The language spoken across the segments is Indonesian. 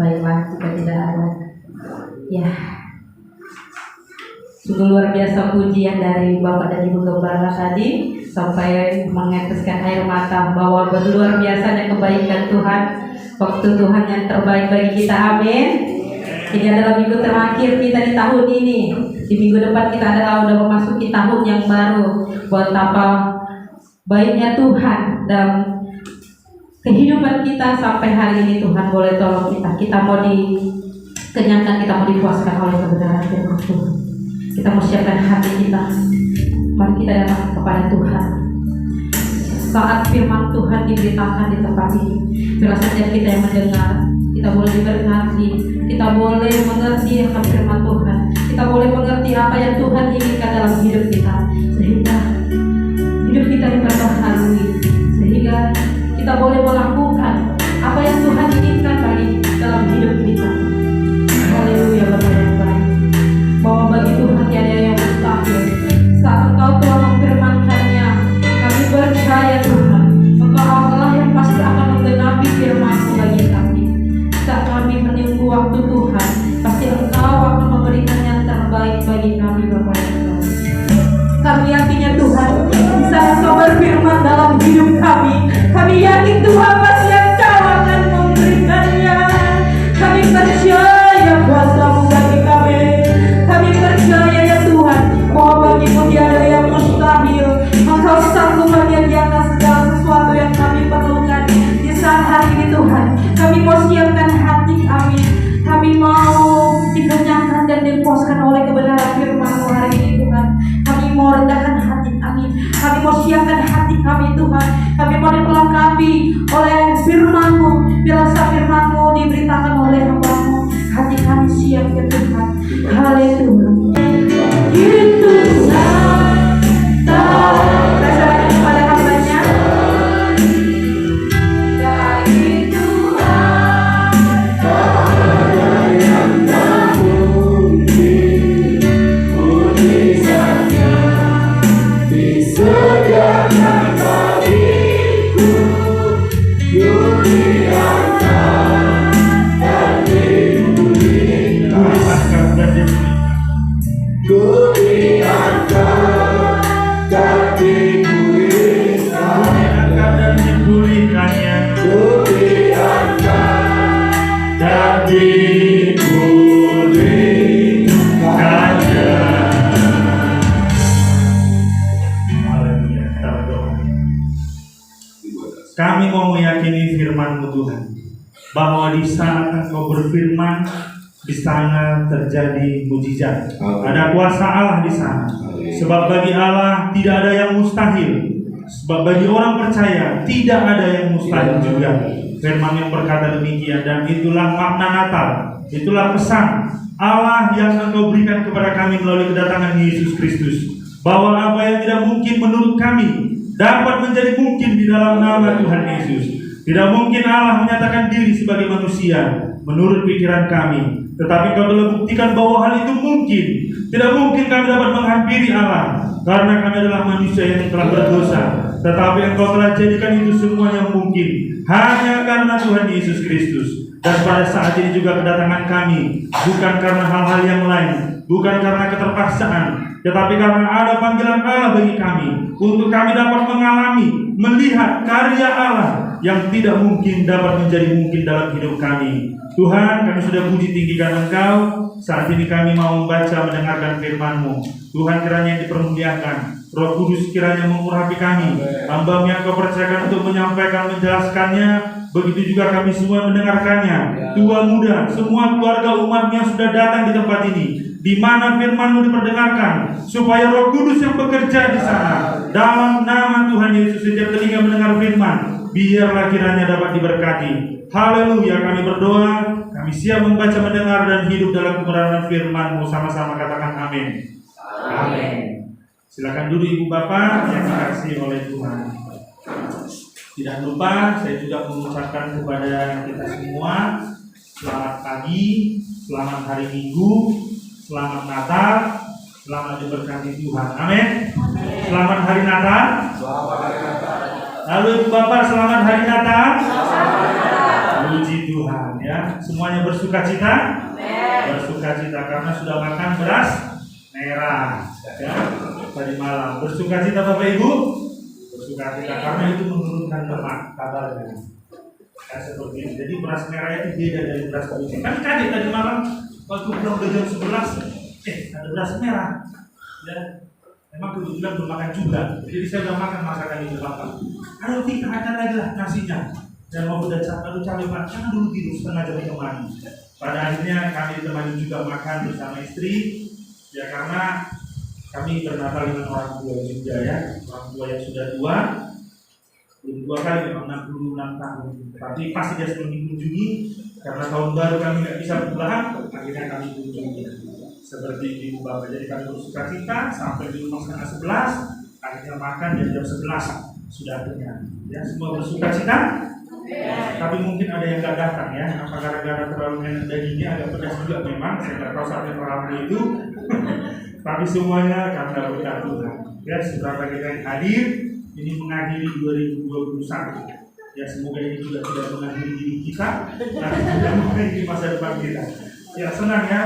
Baiklah, jika tidak ada, ya, sungguh luar biasa pujian dari Bapak dan Ibu Gembala tadi sampai mengeteskan air mata bahwa luar biasanya kebaikan Tuhan, waktu Tuhan yang terbaik bagi kita. Amin. Ini adalah minggu terakhir kita di tahun ini. Di minggu depan kita adalah udah memasuki tahun yang baru. Buat apa baiknya Tuhan dalam kehidupan kita sampai hari ini. Tuhan boleh tolong kita. Kita mau dikenyangkan, kita mau dipuaskan oleh kebenaran firman Tuhan. Kita mau siapkan hati kita. Mari kita datang kepada Tuhan. Saat firman Tuhan diberitakan di tempat ini, bila saja kita yang mendengar, kita boleh diberkati, kita boleh mengerti akan firman Tuhan, kita boleh mengerti apa yang Tuhan inginkan dalam hidup kita, sehingga hidup kita diperbaharui, sehingga kita boleh melakukan apa yang Tuhan inginkan bagi dalam hidup kita. Haleluya, Bapak yang baik. Bahwa bagi Tuhan tiada yang mustahil. Saat Engkau Tuhan memfirmankannya, kami percaya Tuhan, Engkau Allah yang pasti akan menggenapi firman-Mu bagi kami. Saat kami menunggu waktu Tuhan, pasti Engkau akan memberikan yang terbaik bagi kami, Bapak yang baik. Kami yakinnya Tuhan, bisa Engkau berfirman dalam hidup kami. Kami yakin Tuhan pasti Engkau akan memberikannya. Kami percaya kuasa-Mu bagi kami. Kami percaya ya Tuhan, bahwa bagi-Mu tiada yang mustahil. Engkau sanggup menyediakan segala sesuatu yang kami perlukan di saat hari ini Tuhan. Kami mau siapkan hati kami. Kami mau dikenyangkan dan dipuaskan oleh kebenaran firman-Mu hari ini Tuhan. Kami mau rendahkan hati kami. Kami mau siapkan hati kami Tuhan. Kami mau diperlengkapi oleh firman-Mu. Bila saat firman-Mu diberitakan oleh hamba-Mu, hati kami siap ya Tuhan. Haleluya. Itulah rasakan kepada hamba-Nya. Dari Tuhan ada yang tak mungkin, mujizatnya disediakan bagiku, dimuliakan dan dimulihkan. Ku diangkat dan dipulihkannya. Ku diangkat dan dipulihkannya. Haleluya. Kita berdoa. Kami mau meyakini firman-Mu Tuhan, bahwa di saat Engkau berfirman, di sana terjadi mujizat. Ada kuasa Allah di sana. Sebab bagi Allah tidak ada yang mustahil. Sebab bagi orang percaya tidak ada yang mustahil juga. Firman yang berkata demikian, dan itulah makna Natal. Itulah pesan Allah yang Engkau berikan kepada kami melalui kedatangan Yesus Kristus, bahwa apa yang tidak mungkin menurut kami dapat menjadi mungkin di dalam nama Tuhan Yesus. Tidak mungkin Allah menyatakan diri sebagai manusia menurut pikiran kami, tetapi Kau telah buktikan bahwa hal itu mungkin. Tidak mungkin kami dapat menghampiri Allah, karena kami adalah manusia yang telah berdosa. Tetapi Engkau telah jadikan itu semua yang mungkin hanya karena Tuhan Yesus Kristus. Dan pada saat ini juga kedatangan kami bukan karena hal-hal yang lain, bukan karena keterpaksaan, tetapi karena ada panggilan Allah bagi kami, untuk kami dapat mengalami, melihat karya Allah yang tidak mungkin dapat menjadi mungkin dalam hidup kami. Tuhan, kami sudah puji tinggikan Engkau. Saat ini kami mau membaca, mendengarkan firman-Mu. Tuhan, kiranya yang dipermuliakan. Roh Kudus kiranya mengurapi kami. Hamba-Mu yang Kau percayakan untuk menyampaikan, menjelaskannya. Begitu juga kami semua mendengarkannya. Tua muda, semua keluarga umat-Mu yang sudah datang di tempat ini, di mana firman-Mu diperdengarkan, supaya Roh Kudus yang bekerja di sana. Dalam nama Tuhan Yesus, setiap telinga mendengar firman, biarlah kiranya dapat diberkati. Haleluya, kami berdoa, kami siap membaca, mendengar, dan hidup dalam kebenaran firman-Mu. Sama-sama katakan amin. Amin. Silakan duduk Ibu Bapak yang dikasihi oleh Tuhan. Tidak lupa saya juga mengucapkan kepada kita semua selamat pagi, selamat hari Minggu, selamat Natal, selamat diberkati Tuhan. Amin. Selamat hari Natal. Lalu Ibu Bapak, selamat hari Natal. Puji Tuhan. Tuhan ya. Semuanya bersuka cita? Bersuka cita karena sudah makan beras merah ya tadi malam. Bersuka cita Bapak Ibu? Bersuka cita karena itu menurunkan lemak kabarnya. Ya, seperti ini. Jadi beras merah itu beda dari beras putih. Kan kaget tadi malam waktu pulang udah jam 11, ada beras merah. Ya, memang kebetulan belum makan juga. Jadi saya udah makan masakan itu Bapak. Aduh tidak ada lagi lah nasinya. Dan mau udah capek Pak, jangan dulu tidur setengah jam ditemani. Pada akhirnya kami ditemani juga makan bersama istri. Ya karena kami bernatal dengan orang tua juga ya, orang tua yang sudah tua. Belum 2 kali memang 66 tahun. Tapi pasti dia selalu dikunjungi karena tahun baru kami nggak bisa pulang, akhirnya kami kunjungi. Seperti itu Bapak. Jadi kami bersuka cita sampai di rumah setengah 11, akhirnya makan dan jam 11 sudah kenyang. Ya semua bersuka cita. Tapi mungkin ada yang nggak datang ya, apa gara-gara terlalu enak dagingnya agak pedas juga memang. Saya nggak tahu sampai terlalu itu. Tapi semuanya karena berkat Tuhan. Ya seberapa kita yang hadir ini mengakhiri 2021. Ya semoga ini juga tidak mengakhiri diri kita, tapi juga mengakhiri masa depan kita. Ya senang ya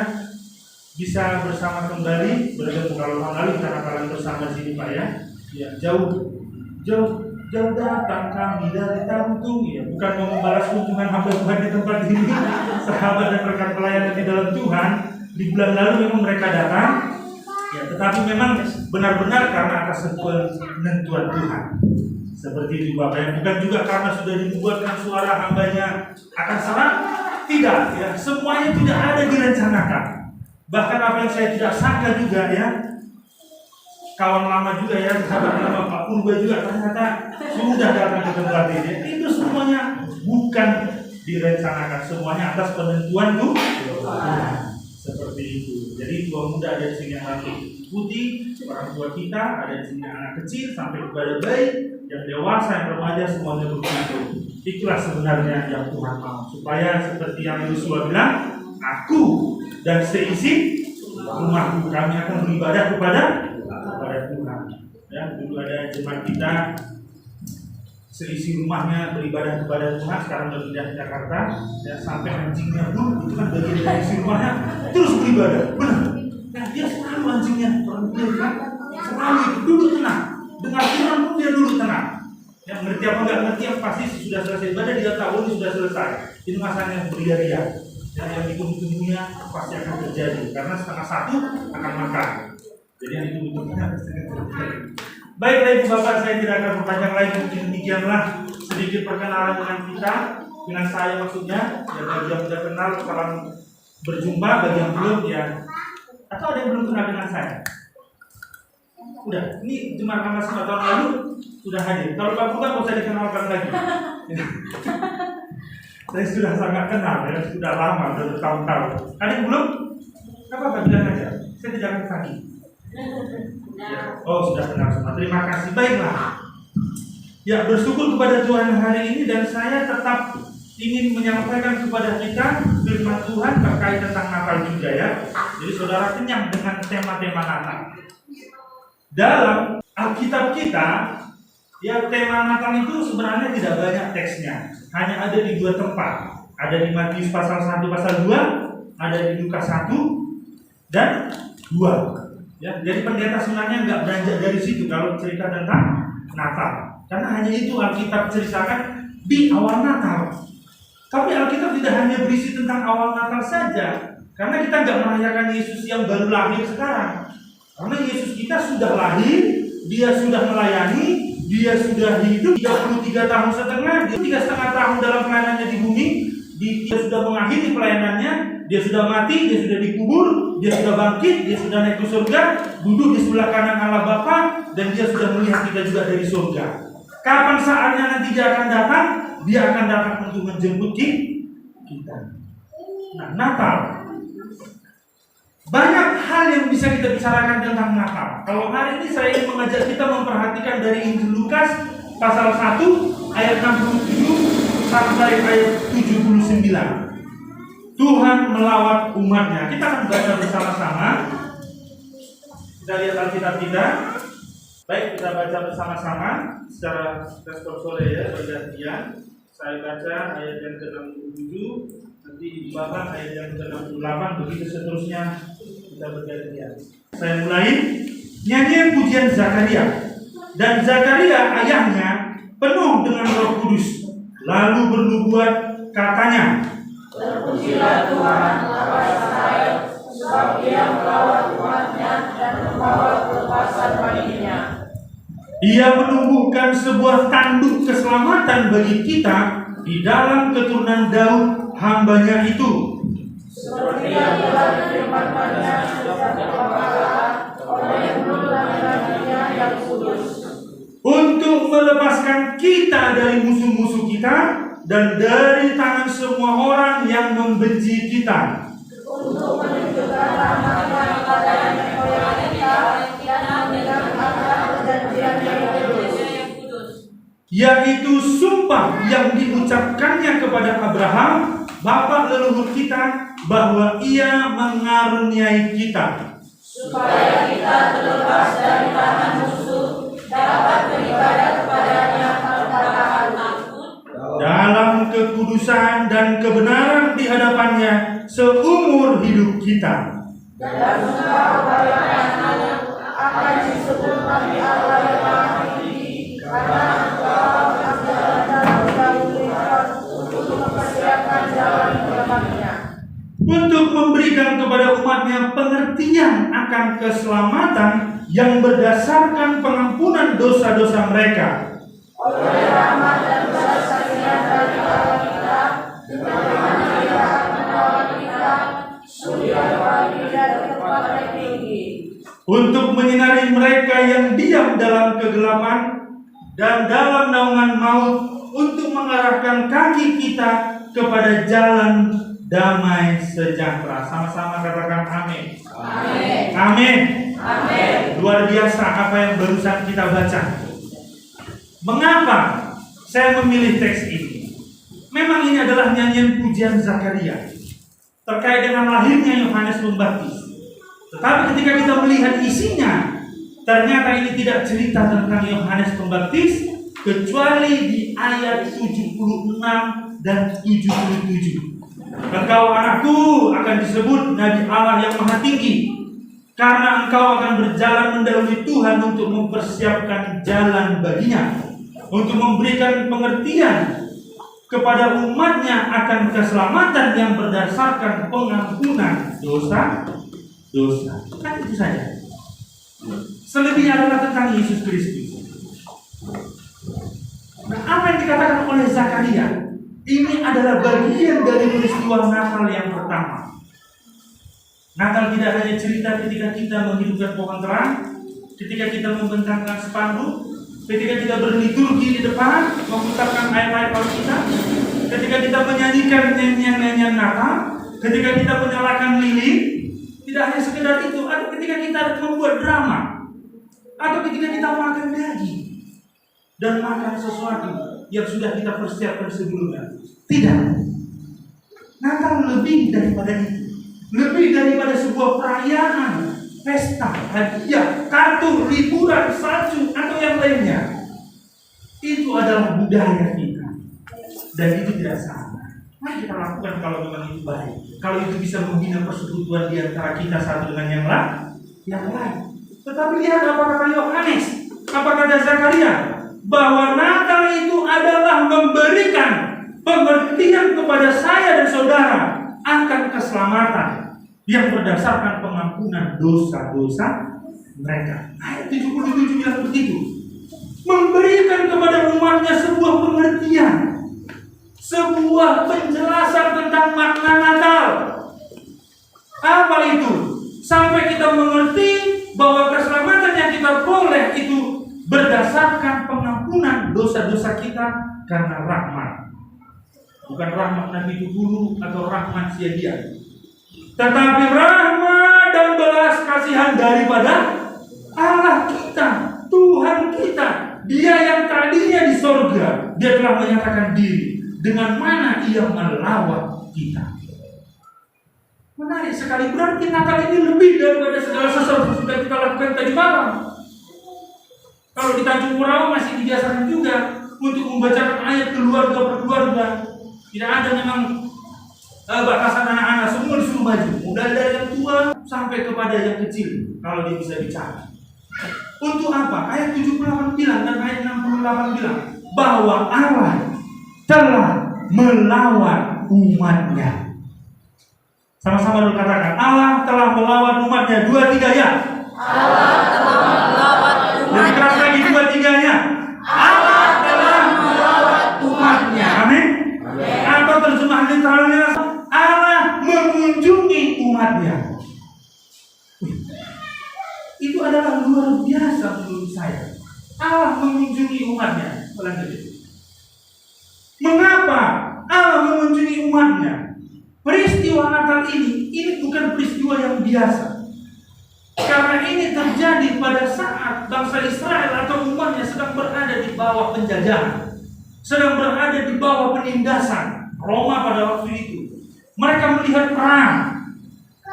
bisa bersama kembali bertemu. Kalau tahun lalu kita katakan bersama di sini Pak ya. Ya jauh datang kami dari Tarutung ya, bukan mau membalas kunjungan hamba Tuhan di tempat ini. Sahabat dan rekan pelayanan di dalam Tuhan di bulan lalu memang mereka datang ya, tetapi memang benar-benar karena atas penentuan Tuhan. Seperti itu Bapak ya, bukan juga karena sudah dibuatkan suara hambanya akan serang, tidak ya, semuanya tidak ada direncanakan. Bahkan apa yang saya tidak sangka juga ya, kawan lama juga ya, sahabat lama Pak Purba juga ternyata sudah datang ke tempat ini. Itu semuanya bukan direncanakan, semuanya atas penentuan Tuhan. Seperti itu. Jadi tua muda ada di sini yang rambut putih, orang tua kita ada di sini anak kecil sampai kepada bayi, yang dewasa, yang remaja semuanya berkumpul. Itulah sebenarnya yang Tuhan mau, supaya seperti yang Yosua bilang, aku dan seisi rumahku kami akan beribadah kepada Tuhan. Ya, dulu ada jemaat kita seisi rumahnya beribadah kepada Tuhan, sekarang udah pindah ke Jakarta ya, sampai anjingnya pun itu kan bagian dari isi rumahnya terus beribadah. Benar. Nah, dia selalu anjingnya kan selalu itu duduk tenang, dengar firman pun dia duduk tenang. Yang ngerti apa nggak ngerti yang pasti sudah selesai ibadah dia tahu ini sudah selesai. Itu masanya beria-ria. Dan yang ditunggu-tunggunya pasti akan terjadi karena 12:30 akan makan. Jadi yang ditunggu-tunggunya pasti akan terjadi. Baiklah Ibu Bapak, saya tidak akan berpanjang lagi. Mungkin demikianlah sedikit perkenalan dengan kita, dengan saya maksudnya. Ya bagi yang sudah kenal, salam berjumpa. Bagi yang belum ya, atau ada yang belum kenal dengan saya? Udah, ini cuma karena 5 tahun lalu sudah hadir. Kalau Pak Purba nggak usah dikenalkan lagi. Saya sudah sangat kenal ya, sudah lama, sudah bertahun-tahun. Ada yang belum? Apa bilang aja. Saya tidak akan sakit. Ya. Oh sudah kenal semua. Terima kasih. Baiklah. Ya bersyukur kepada Tuhan hari ini dan saya tetap ingin menyampaikan kepada kita firman Tuhan terkait tentang Natal juga ya. Jadi saudara kenyang dengan tema-tema Natal. Dalam Alkitab kita, ya tema Natal itu sebenarnya tidak banyak teksnya. Hanya ada di 2 tempat. Ada di Matius pasal 1 pasal 2, ada di Lukas 1 dan 2. Ya, jadi pendeta sebenarnya nggak beranjak dari situ kalau cerita tentang Natal. Karena hanya itu Alkitab ceritakan di awal Natal. Tapi Alkitab tidak hanya berisi tentang awal Natal saja. Karena kita nggak merayakan Yesus yang baru lahir sekarang. Karena Yesus kita sudah lahir, dia sudah melayani, dia sudah hidup 33 tahun setengah, dia 3,5 tahun dalam pelayanannya di bumi, dia sudah mengakhiri pelayanannya, dia sudah mati, dia sudah dikubur, dia sudah bangkit, dia sudah naik ke surga, duduk di sebelah kanan Allah Bapa, dan dia sudah melihat kita juga dari surga. Kapan saatnya nanti dia akan datang? Dia akan datang untuk menjemput kita. Nah, Natal. Banyak hal yang bisa kita bicarakan tentang Natal. Kalau hari ini saya ingin mengajak kita memperhatikan dari Injil Lukas pasal 1 ayat 67 sampai ayat 79. Tuhan melawat umatnya. Kita akan baca bersama-sama. Kita lihat Alkitab kita. Baik, kita baca bersama-sama secara responsif ya, bergantian. Saya baca ayat yang ke-67, nanti Ibu Bapak ayat yang ke-68, begitu seterusnya kita bergantian. Saya mulai nyanyian pujian Zakaria. Dan Zakaria ayahnya penuh dengan Roh Kudus, lalu bernubuat katanya, Terpujilah Tuhan Allah Israel, sebab Ia melawat umatnya dan membawa kelepasan baginya. Ia menumbuhkan sebuah tanduk keselamatan bagi kita di dalam keturunan Daud hambanya itu. Seperti yang telah difirmankannya sejak kala oleh mulut nabi-nabinya yang kudus. Untuk melepaskan kita dari musuh-musuh kita dan dari tangan semua orang yang membenci kita. Untuk menunjukkan rahmat-Nya kepada nenek moyang kita dan memegang amanah perjanjian yang kudus. Yaitu sumpah yang diucapkannya kepada Abraham, bapa leluhur kita, bahwa Ia mengaruniai kita, supaya kita terlepas dari tangan musuh, dapat beribadah kepada-Nya tanpa takut, dalam kekudusan dan kebenaran di hadapannya seumur hidup kita. dan engkau bagaimana akan disebut nabi Allah yang maha tinggi, karena engkau akan jalan-jalan dahulu untuk mempersiapkan jalan umatnya, Untuk memberikan kepada umatnya pengertian akan keselamatan yang berdasarkan pengampunan dosa-dosa mereka. oleh rahmat dan belas kasihan dari Allah kita, dengan mana Ia akan menolong kita, surya bagi dari tempat yang tinggi, Untuk menyinari mereka yang diam dalam kegelapan dan dalam naungan maut, untuk mengarahkan kaki kita kepada jalan damai sejahtera. Sama-sama katakan amin. Amin. Amin. Amin. Luar biasa apa yang barusan kita baca. Mengapa saya memilih teks ini? Memang ini adalah nyanyian pujian Zakaria terkait dengan lahirnya Yohanes Pembaptis. Tetapi ketika kita melihat isinya, ternyata ini tidak cerita tentang Yohanes Pembaptis, kecuali di ayat 76 dan 77. Engkau anakku akan disebut Nabi Allah yang Maha Tinggi, karena engkau akan berjalan mendahului Tuhan untuk mempersiapkan jalan baginya, untuk memberikan pengertian kepada umatnya akan keselamatan yang berdasarkan pengampunan dosa. Kan itu saja. Selebihnya adalah tentang Yesus Kristus. Nah, apa yang dikatakan oleh Zakaria ini adalah bagian dari peristiwa Natal yang pertama. Natal tidak hanya cerita ketika kita menghidupkan pohon terang, ketika kita membentangkan spanduk, ketika kita berliturgi di depan, mengucapkan ayat-ayat Alkitab, ketika kita menyanyikan nyanyian-nyanyian Natal, ketika kita menyalakan lilin, tidak hanya sekedar itu, atau ketika kita membuat drama, atau ketika kita makan daging dan makan sesuatu yang sudah kita persiapkan sebelumnya. Tidak. Natal lebih daripada itu. Lebih daripada sebuah perayaan, pesta, hadiah, kartu, liburan, salju, atau yang lainnya. Itu adalah budaya kita. Dan itu tidak salah. Mari kita lakukan kalau memang itu baik. Kalau itu bisa membina persekutuan di antara kita satu dengan yang lain. Tetapi lihat apa kata Yohanes, apa kata Zakaria, bahwa Natal itu adalah memberikan pengertian kepada saya dan saudara akan keselamatan yang berdasarkan pengampunan dosa-dosa mereka. Ayat 77 bilang begitu. Memberikan kepada umatnya sebuah pengertian, sebuah penjelasan tentang makna Natal. Apa itu? Sampai kita mengerti bahwa keselamatan yang kita peroleh itu berdasarkan pengampunan dosa-dosa kita karena rahmat. Bukan rahmat Nabi dulu atau rahmat sia-sia, tetapi rahmat dan belas kasihan daripada Allah kita, Tuhan kita. Dia yang tadinya di sorga, Dia telah menyatakan diri, dengan mana Ia melawat kita. Menarik sekali, berarti Natal ini lebih daripada segala sesuatu yang sudah kita lakukan tadi malam. Kalau di Tanjung Purawa masih dibiasakan juga untuk membacakan ayat keluarga per keluarga. Tidak ada memang batasan anak-anak, semua disuruh maju, mulai dari yang tua sampai kepada yang kecil kalau dia bisa bicara. Untuk apa? Ayat 78 bilang dan ayat 68 bilang bahwa Allah telah melawan umatnya. Sama-sama dulu katakan, Allah telah melawan umatnya. 2, 3 ya. Allah telah melawan Lebih umatnya. keras lagi 2, 3-nya. Allah telah melawan umatnya. Amin. Atau terjemahan literalnya, Allah mengunjungi umatnya. Itu adalah luar biasa menurut saya. Allah mengunjungi umatnya. Mengapa Allah mengunjungi umatnya? Peristiwa Natal ini bukan peristiwa yang biasa. Karena ini terjadi pada saat bangsa Israel atau umatnya sedang berada di bawah penjajahan, sedang berada di bawah penindasan Roma pada waktu itu. Mereka melihat perang,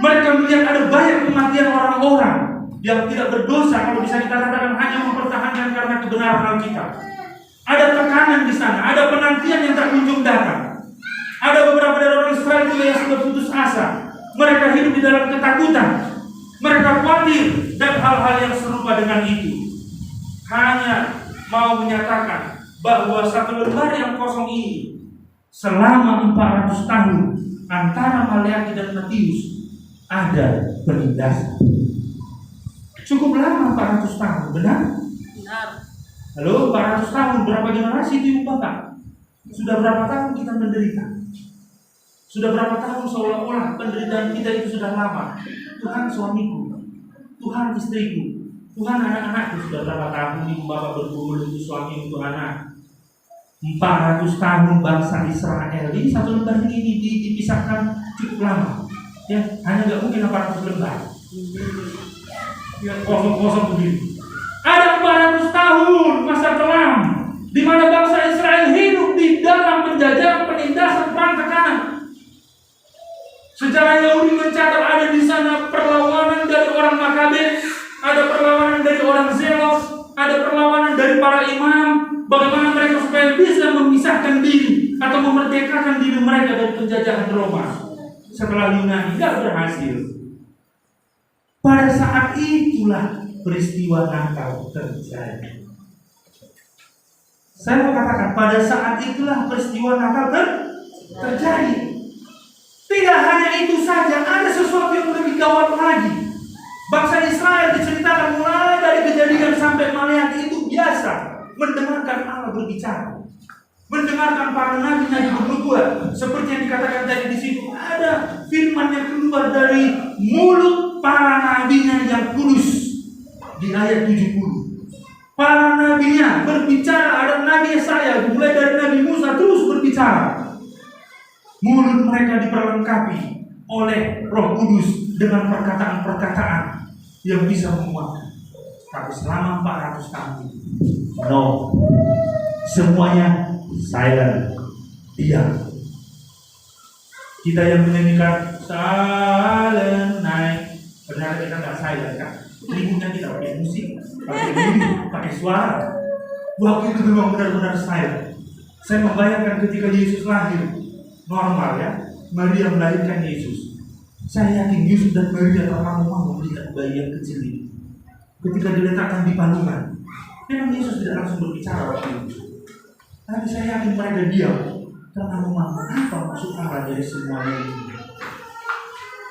mereka melihat ada banyak kematian orang-orang yang tidak berdosa, kalau bisa kita katakan hanya mempertahankan karena kebenaran Alkitab. Ada tekanan di sana, ada penantian yang tak kunjung datang. Ada beberapa dari orang Israel juga yang sudah putus asa. Mereka hidup di dalam ketakutan, mereka khawatir dan hal-hal yang serupa dengan itu. Hanya mau menyatakan bahwa satu lembar yang kosong ini selama 400 tahun antara Maleakhi dan Matius ada penindasan. Cukup lama 400 tahun, benar? Benar. Halo, 400 tahun, berapa generasi itu Bapak? Sudah berapa tahun kita menderita? Sudah berapa tahun seolah-olah penderitaan kita itu sudah lama? Tuhan suamiku, Tuhan istriku, Tuhan anak-anakku, sudah berapa tahun ibu bapak bergumul untuk suami untuk anak? 400 tahun bangsa Israel ini satu lembar ini dipisahkan cukup lama. Ya, hanya nggak mungkin 400 lembar. Ya, kosong-kosong begini. Ada 400 tahun masa kelam di mana bangsa Israel hidup di dalam penjajahan, penindasan, perang, tekanan. Sejarah Yahudi mencatat ada di sana perlawanan dari orang Makabe, ada perlawanan dari orang Zelos, ada perlawanan dari para imam. Bagaimana mereka supaya bisa memisahkan diri atau memerdekakan diri mereka dari penjajahan Roma. Setelah Yunani tidak berhasil. Pada saat itulah peristiwa Natal terjadi. Saya mau katakan, pada saat itulah peristiwa Natal terjadi. Tidak hanya itu saja, ada sesuatu yang lebih gawat lagi. Bangsa Israel diceritakan mulai dari Kejadian sampai Maleakhi itu biasa mendengarkan Allah berbicara, mendengarkan para nabi-nabi bernubuat. Seperti yang dikatakan tadi di situ, ada firman yang keluar dari mulut para nabinya yang kudus di ayat 70. Para nabinya berbicara, ada Nabi Yesaya mulai dari Nabi Musa terus berbicara. Mulut mereka diperlengkapi oleh Roh Kudus dengan perkataan-perkataan yang bisa menguatkan. Tapi selama 400 tahun, no, semuanya silent, diam. Kita yang menyanyikan silent night, benar kita nggak silent kan? Ributnya kita pakai musik, pakai lirik, pakai suara. Waktu itu memang benar-benar silent. Saya membayangkan ketika Yesus lahir, normal ya, Maria melahirkan Yesus. Saya yakin Yusuf dan Maria termangu-mangu melihat bayi yang kecil ini. Ketika diletakkan di palungan, memang Yesus tidak langsung berbicara waktu itu. Tapi saya yakin mereka diam, termangu-mangu. Apa maksud Allah dari semua ini?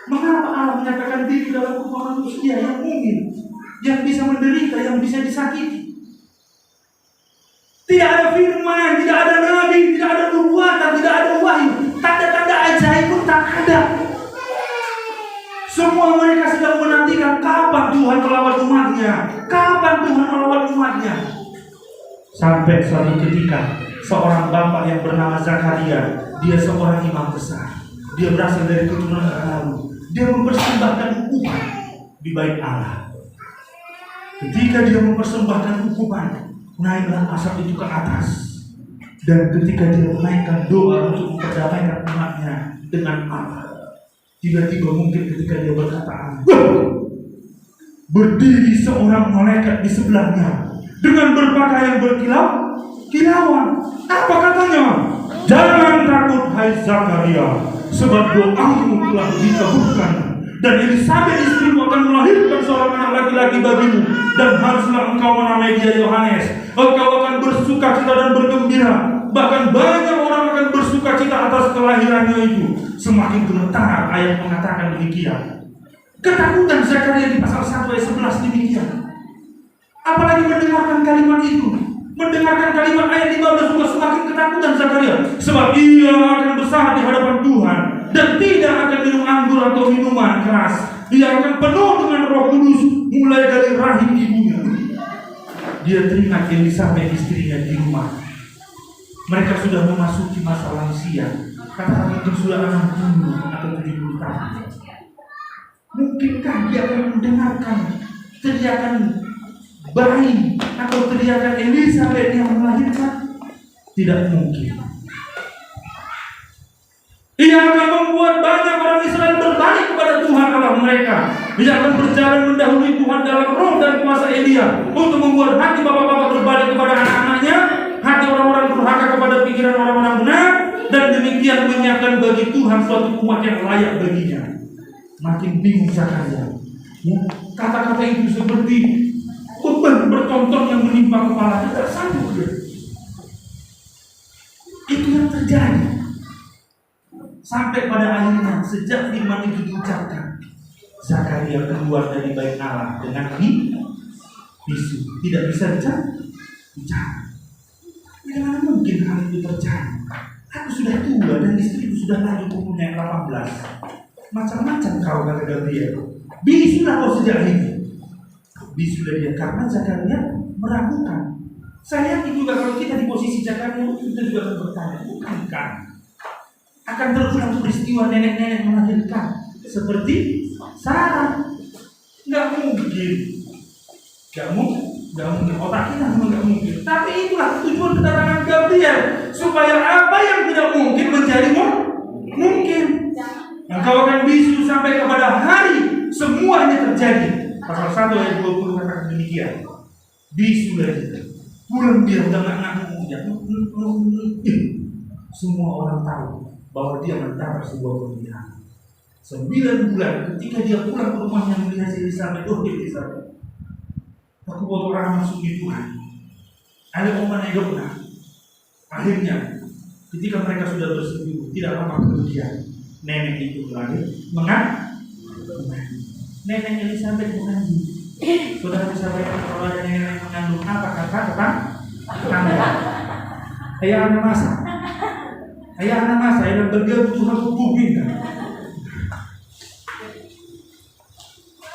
Mengapa Allah menyatakan diri dalam rupa manusia yang mungkin, yang bisa menderita, yang bisa disakiti? Tidak ada firman, tidak ada nabi, tidak ada nubuatan, tidak ada wahyu, tanda-tanda ajaib pun tak ada. Semua mereka sedang menantikan kapan Tuhan melawan umatnya, kapan Tuhan melawan umatnya. Sampai suatu ketika seorang bapak yang bernama Zakaria, dia seorang imam besar, dia berasal dari keturunan Harun. Dia mempersembahkan hukuman di bait Allah. Ketika dia mempersembahkan hukuman, naiklah asap itu ke atas. Dan ketika dia menaikkan doa untuk memperdamaikan umatnya dengan Allah, tiba-tiba mungkin ketika dia berkata amin, berdiri seorang malaikat di sebelahnya dengan berpakaian berkilau-kilau. dijawab. Apa katanya? Jangan takut hai Zakaria, sebab doamu telah dikabulkan. Dan Elisabet istrimu akan melahirkan seorang anak laki-laki bagimu, dan haruslah engkau menamai dia Yohanes. Engkau akan bersukacita dan bergembira, bahkan banyak orang akan bersukacita atas kelahirannya itu. Semakin gemetar ayat mengatakan demikian. Ketakutan Zakaria di pasal 1 ayat 11 demikian. Apalagi mendengarkan kalimat itu, mendengarkan kalimat ayat 15 juga semakin ketakutan Zakaria, sebab ia akan besar di hadapan Tuhan dan tidak akan minum anggur atau minuman keras. Dia akan penuh dengan Roh Kudus mulai dari rahim ibunya. Dia teringat Elisabet istrinya di rumah. Mereka sudah memasuki masa lansia. Katakan mungkin sudah 60 atau 70 tahun. Mungkinkah dia akan mendengarkan teriakan bayi atau teriakan Elisabet yang melahirkan? Tidak mungkin. Ia akan membuat banyak orang Israel berbalik kepada Tuhan Allah mereka. Dia akan berjalan mendahului Tuhan dalam roh dan kuasa Elia untuk membuat hati bapak-bapak berbalik kepada anak-anaknya, hati orang-orang durhaka kepada pikiran orang-orang benar, dan demikian menyiapkan bagi Tuhan suatu umat yang layak baginya. Makin bingung Zakaria. Ya, kata-kata itu seperti beban bertonton yang menimpa kepala. Tidak sanggup dia. Itu yang terjadi. Sampai pada akhirnya sejak firman itu diucapkan, Zakaria keluar dari bait Allah dengan bisu, tidak bisa bicara. Bagaimana mungkin hal itu terjadi? Aku sudah tua dan istriku sudah lanjut umurnya 18. Macam-macam kau, kata Gabriel. Bisulah kau sejak ini. Bisulah dia karena Zakaria meragukan. Saya yakin juga kalau kita di posisi Zakaria, kita juga akan bertanya, bukankah akan terulang peristiwa nenek-nenek melahirkan seperti Sarah? Nggak mungkin. Otak kita memang nggak mungkin. Tapi itulah tujuan kedatangan Gabriel, supaya apa yang tidak mungkin menjadi mungkin. Engkau akan bisu sampai kepada hari semuanya terjadi. Pasal 1 ayat 20 katakan demikian. Bisu lagi. Pulang dia udah nggak ngaku. Semua orang tahu bahwa dia mendapat sebuah pemilihan. 9 bulan ketika dia pulang ke rumahnya melihat Elisabet, Elisabet, aku buat orang masuk di Tuhan. Ada omongan yang benar. Akhirnya, ketika mereka sudah bersetuju, tidak lama kemudian nenek itu lahir, nenek Elisabet mengandung. Saudara bisa bayangkan kalau ada nenek mengandung apa kata ayah anak masa. Yang bergabung Tuhan hubungin kan?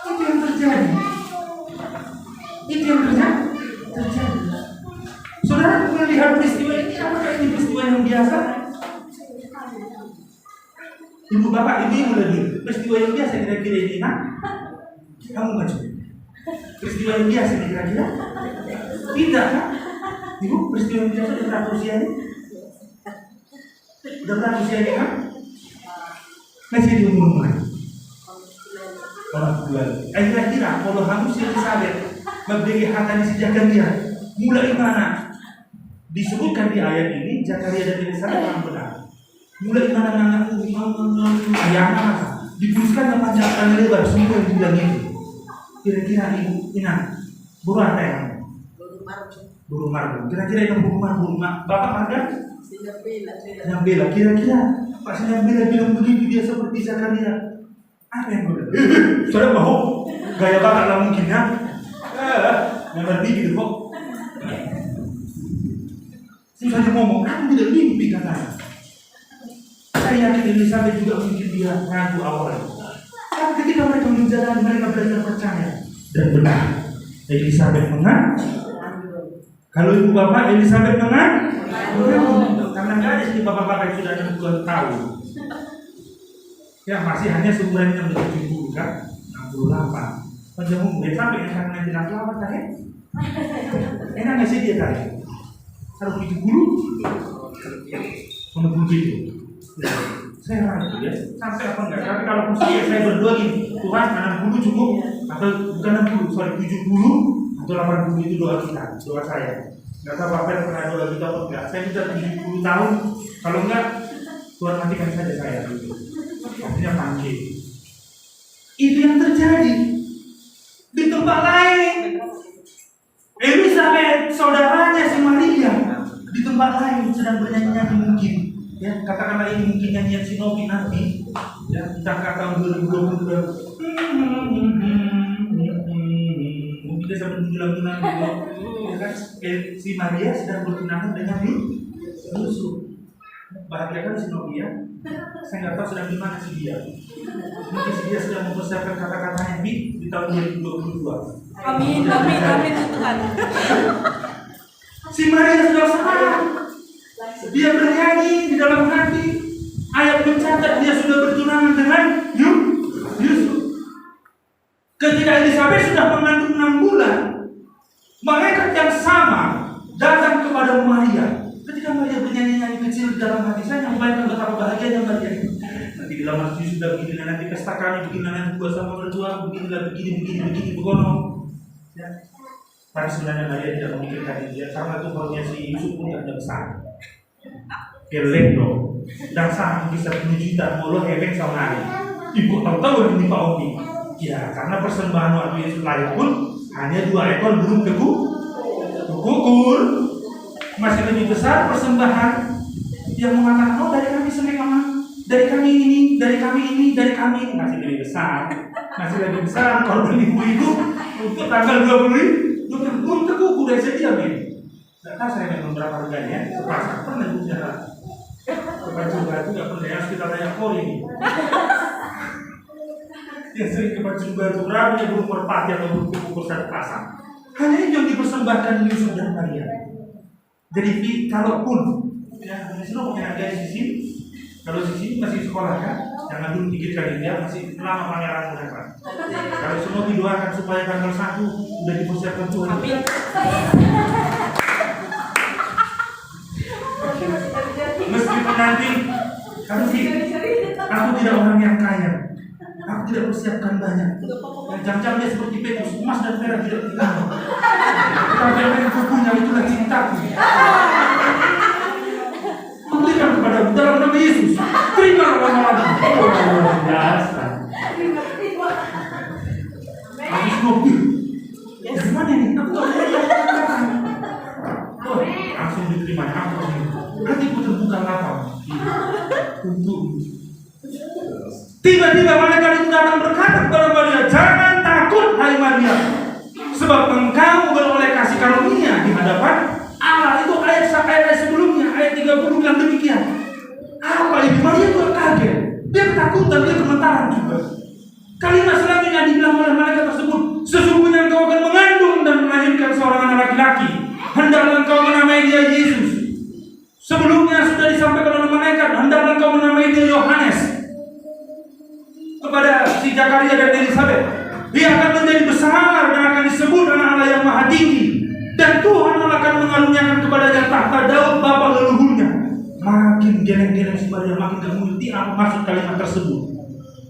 Itu yang terjadi. Saudara melihat peristiwa ini, apakah ini peristiwa yang biasa? Ibu bapak, ibu lagi peristiwa yang biasa kira-kira ini, kamu nggak coba? Peristiwa yang biasa kira-kira? Tidak kan? Ibu, peristiwa yang biasa udah berapa usia ini? Udah berapa usia ini kan? Masih di umur orang bulan. Kira-kira kalau kamu si Elisabet memberi hatan si Zakaria, mulai mana? Disebutkan di ayat ini Zakaria dan Elisabet orang benar. Mulai mana ayah masa dituliskan panjang kali lebar semua yang bilang itu. Kira-kira ibu ingat burung apa ya? Burung marbu. Kira-kira itu burung marbu. Bapak ada? Sinyambela. Kira-kira Pak Sinyambela bilang begitu dia seperti Zakaria. Apa yang boleh? Saudara mau gaya bapak lah mungkin ya? Yang lebih gitu kok. Saya ngomong, aku tidak mimpi katanya. Saya yakin Elisabet juga mungkin dia ragu awalnya. Tapi ketika mereka menjalani, mereka belajar percaya dan benar. Elisabet kalau ibu bapak Elisabet karena nggak ada sih bapak-bapak yang sudah 60 tahun. Ya masih hanya seumuran yang 70 kan, 68. Panjang umur sampai yang karena nanti 68 kan? Enak nggak sih dia tadi? Harus 70, menunggu gitu. Saya ragu ya, sampai apa enggak? Tapi kalau saya berdoa gini, Tuhan 60 cukup atau bukan 70 atau 80 itu doa kita, doa saya. Gak tahu Bapak pernah doa kita atau enggak. Saya sudah 70 tahun. Kalau enggak, Tuhan matikan saja saya dulu. Artinya panggil. Itu yang terjadi di tempat lain. Elizabeth, saudaranya si Maria, di tempat lain sedang bernyanyi mungkin. Ya, katakanlah ini mungkin nyanyian Sinopi nanti. Ya, kita kata 2022. Mungkin dia sampai bilang-bilang ya kan, si Maria sedang bertunangan dengan Yusuf. Bahagiakan si Novia. Saya nggak tahu sedang di mana si dia. Mungkin si dia sedang mempersiapkan kata-katanya di tahun 2022. Amin, amin, amin Tuhan. Si Maria sudah senang. Dia bernyanyi di dalam hati. Ayat mencatat dia sudah bertunangan dengan Yusuf. Ketika Elizabeth sudah mengandung 6 bulan, malaikat yang sama datang kepada Maria. Ketika Maria bernyanyi-nyanyi kecil di dalam hati, saya membayangkan betapa bahagianya Maria. Nanti di dalam hati sudah begini, nanti pesta kami begini, nanti buat sama berdua begini, begono. Ya. Tapi sebenarnya Maria tidak memikirkan dia karena Tuhannya si Yusuf pun tidak besar. Kelendo dan sang bisa 10 juta mulu hebeng sama hari. Ibu tahu ini Pak Omi. Ya, karena persembahan waktu Yesus lahir pun hanya 2 ekor burung kukur. Masih lebih besar persembahan yang mengatakan, oh dari kami seneng mama, dari kami ini, dari kami ini, dari kami ini. Masih lebih besar korban ibu-ibu untuk tanggal 20 burung kukur dari setiap ini. Gak tahu saya memang berapa harganya, sepasang pernah bicara. Baju batu gak pernah, harus kita tanya kori ini. Yang sering ke baju batu berapa ya burung merpati atau burung kukur satu pasang. Hanya itu yang dipersembahkan Yusuf dan Maria. Jadi kalaupun ya, Yusuf punya harga di sisi, kalau di sini masih sekolah kan, jangan dulu pikirkan dia masih lama pangeran mereka. Kalau semua didoakan supaya tanggal 1 sudah dipersiapkan Tuhan. Amin. Meskipun nanti aku tidak orang yang kaya, aku tidak persiapkan banyak. Jam-jamnya seperti Petrus, emas dan perak tidak tinggal. Tapi apa yang kupunya itulah cintaku. Berikan kepadamu dalam nama Yesus. Terima lama-lama. Oh, biasa. Habis mobil. Dari mana ini? Aku tak ada. Oh, langsung diterima. Hatiku terbuka lapang. Untuk tiba-tiba malaikat itu datang berkata kepada Maria, jangan takut hai Maria, sebab engkau beroleh kasih karunia di hadapan Allah. Itu ayat sebelumnya, ayat 30 bilang demikian. Apa itu? Maria juga kaget, dia ketakutan, dia gemetaran juga. Kalimat selanjutnya dibilang oleh malaikat tersebut, sesungguhnya engkau akan mengandung dan melahirkan seorang anak laki-laki, hendaklah engkau menamai dia Yesus. Sebelumnya sudah disampaikan oleh malaikat, hendaklah engkau menamai dia Yohanes. Kepada si Zakaria dan Elizabeth, dia akan menjadi besar dan akan disebut anak Allah yang maha tinggi, dan Tuhan akan mengaruniakan kepadanya tahta Daud bapa leluhurnya. Makin geleng-geleng si Maria, makin gak mengerti apa maksud kalimat tersebut.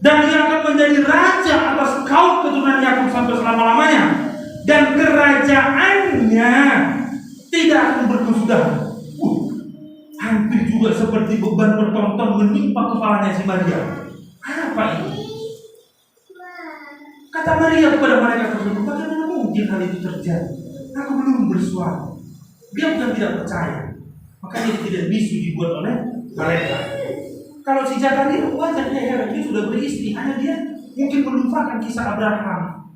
Dan dia akan menjadi raja atas kaum keturunan Yakub sampai selama-lamanya, dan kerajaannya tidak akan berkesudahan. Hampir juga seperti beban bertonton menimpa kepalanya si Maria. Apa ini? Kata Maria kepada malaikat tersebut, bagaimana mungkin hal itu terjadi? Aku belum bersuami. Dia bukan tidak percaya, makanya dia tidak bisu dibuat oleh malaikat. Kalau si Zakaria wajar dia heran, dia sudah beristri, hanya dia mungkin melupakan kisah Abraham.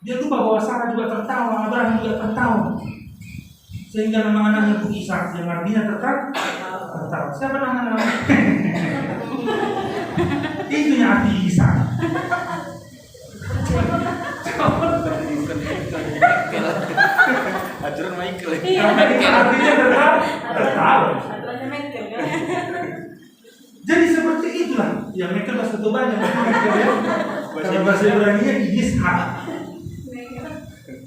Dia lupa bahwa Sarah juga tertawa, Abraham juga tertawa, sehingga nama anaknya pun Ishak, yang artinya tertawa. Siapa nama? Itu yang arti Ishak. Ajaran Michael. Artinya tertawa. Jadi seperti itulah. Ya Michael bahasa banyak. Kalau bahasa Ibrani-nya Ishak.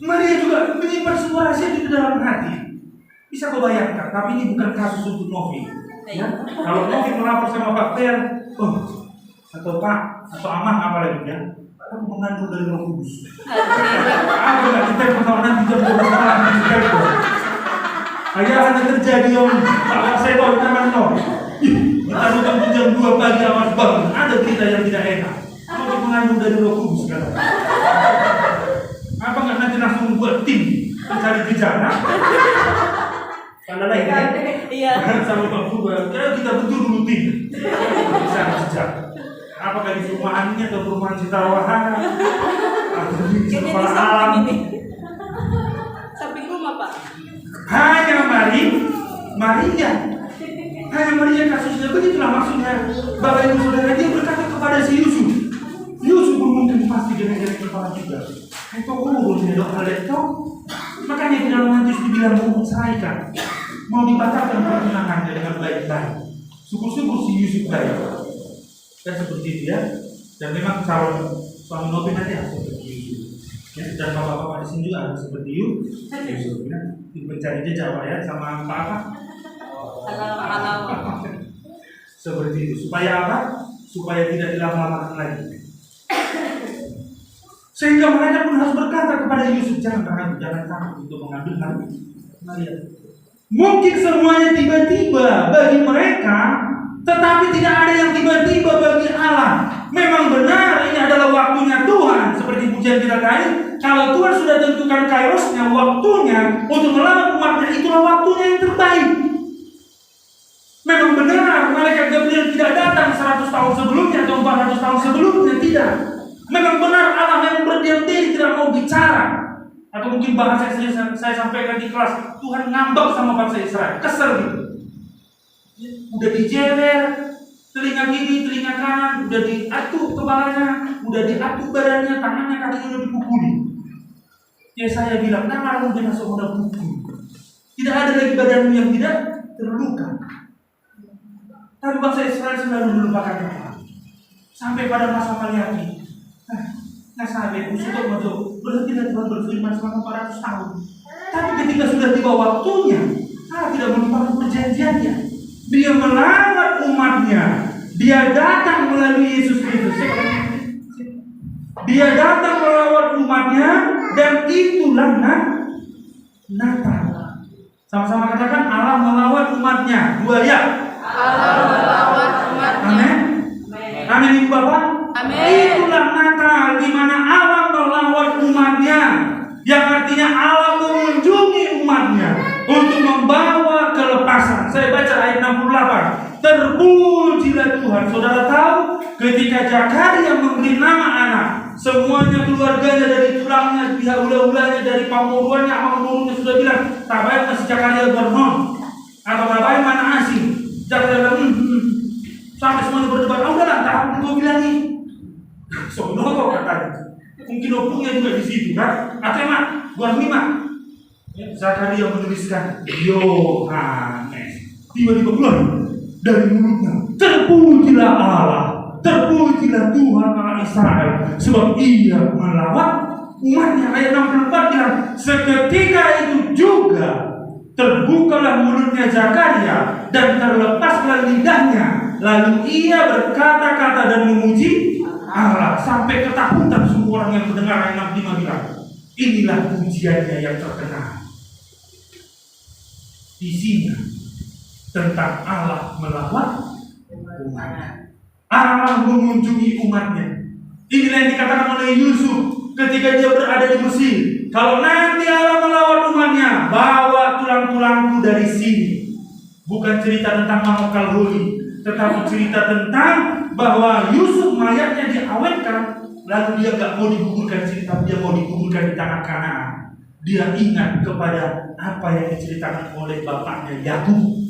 Maria juga menyimpan sebuah rahasia di dalam hati. Bisa kau bayangkan, tapi ini bukan kasus untuk Novi. Ya? Kalau Novi melapor sama Pak Ter, atau Pak, atau Amah apa lagi ya? Aku mengandung dari Roh Kudus. Aku nggak kita pertama nanti jam 12 malam di telepon. Ayah ada terjadi om, tak saya tahu teman om. Kita bukan jam 2 pagi awas bangun. Ada berita yang tidak enak. Mau mengandung dari Roh Kudus sekarang. Apa nggak nanti langsung buat tim mencari gejala? Karena lain kan? Iya. Sama Pak Fuba, kita betul dulu tim. Bisa sejak. Apakah di perumahan ini atau perumahan Citawahan? Atau di kepala alam? Samping rumah Pak. Hanya Maria. Hanya Maria kasusnya begitulah maksudnya. Bapak Ibu Saudara, dia berkata kepada si Yusuf. Yusuf pun mungkin pasti gini-gini kepala juga. Itu urusnya doa itu. Makanya di dalam Matius dibilang mau menceraikan, mau dibatalkan pertunangannya dengan baik-baik. Syukur-syukur si Yusuf baik. Dan seperti itu ya. Dan memang calon suami Nobi nanti harus seperti Yusuf. Ya, dan bapak-bapak di sini juga harus seperti Yusuf. Ya. Mencari jejak ya sama apa? Seperti itu. Supaya apa? Supaya tidak dilama-lamakan lagi. Sehingga mereka pun harus berkata kepada Yusuf, jangan takut untuk mengambil Maria. Mungkin semuanya tiba-tiba bagi mereka, tetapi tidak ada yang tiba-tiba bagi Allah. Memang benar ini adalah waktunya Tuhan. Seperti pujian kita tadi, kalau Tuhan sudah tentukan kairosnya, waktunya untuk melamar umatnya, itulah waktunya yang terbaik. Memang benar malaikat Gabriel tidak datang 100 tahun sebelumnya atau 400 tahun sebelumnya, tidak. Memang benar Allah yang berdiam diri tidak mau bicara. Atau mungkin bahasa saya sampaikan di kelas, Tuhan ngambek sama bangsa Israel, kesel gitu. Udah dijewer, telinga kiri, telinga kanan, udah diatur kepalanya, udah diatur badannya, tangannya, kakinya udah dipukuli. Ya saya bilang, nah kalau dia masuk udah pukul, tidak ada lagi badanmu yang tidak terluka. Tapi bangsa Israel selalu melupakan Tuhan. Sampai pada masa Maryam. Nah sampai untuk masuk berarti Tuhan berfirman selama 400 tahun. Tapi ketika sudah tiba waktunya, tidak melupakan perjanjiannya. Dia melamar umatnya. Dia datang melalui Yesus Kristus. Dia datang melawat umatnya, dan itulah Natal. Sama-sama katakan Allah melawat umatnya. 2 ya. Allah melawat umatnya. Amin. Amin Ibu Bapak. Amin. Itulah Natal di mana Allah melawat umatnya, yang artinya Allah mengunjungi umatnya untuk membawa kelepasan. Saya baca ayat 68. Terpujilah Tuhan. Saudara tahu ketika Zakaria memberi nama anak, semuanya keluarganya dari tulangnya, pihak ulah-ulahnya, dari pamuruannya, pamuruannya sudah bilang, tak baik masih Zakaria bernon atau tak baik mana asing. Zakaria bilang, sampai semuanya berdebat, udahlah, tak aku bilang nih. Soalnya kok katanya, mungkin opungnya juga di situ kan? Atau emak, buat mima. Zakaria menuliskan Yohanes. Tiba-tiba keluar dari mulutnya, terpujilah Allah, terpujilah Tuhan Allah Israel, sebab Ia melawat umatnya. Ayat 64 bilang, seketika itu juga terbukalah mulutnya Zakaria dan terlepaslah lidahnya, lalu ia berkata-kata dan memuji Allah. Sampai ketakutan semua orang yang mendengar. Ayat 65 bilang, inilah pujiannya yang terkenal. Isinya tentang Allah melawat umatnya, Allah mengunjungi umatnya. Inilah yang dikatakan oleh Yusuf ketika dia berada di Mesir. Kalau nanti Allah melawat umatnya, bawa tulang-tulangku dari sini. Bukan cerita tentang Mangokal Holi, tetapi cerita tentang bahwa Yusuf mayatnya diawetkan, lalu dia gak mau dikuburkan di sini, tapi dia mau dikuburkan di tanah Kanaan. Dia ingat kepada apa yang diceritakan oleh bapaknya Yakub,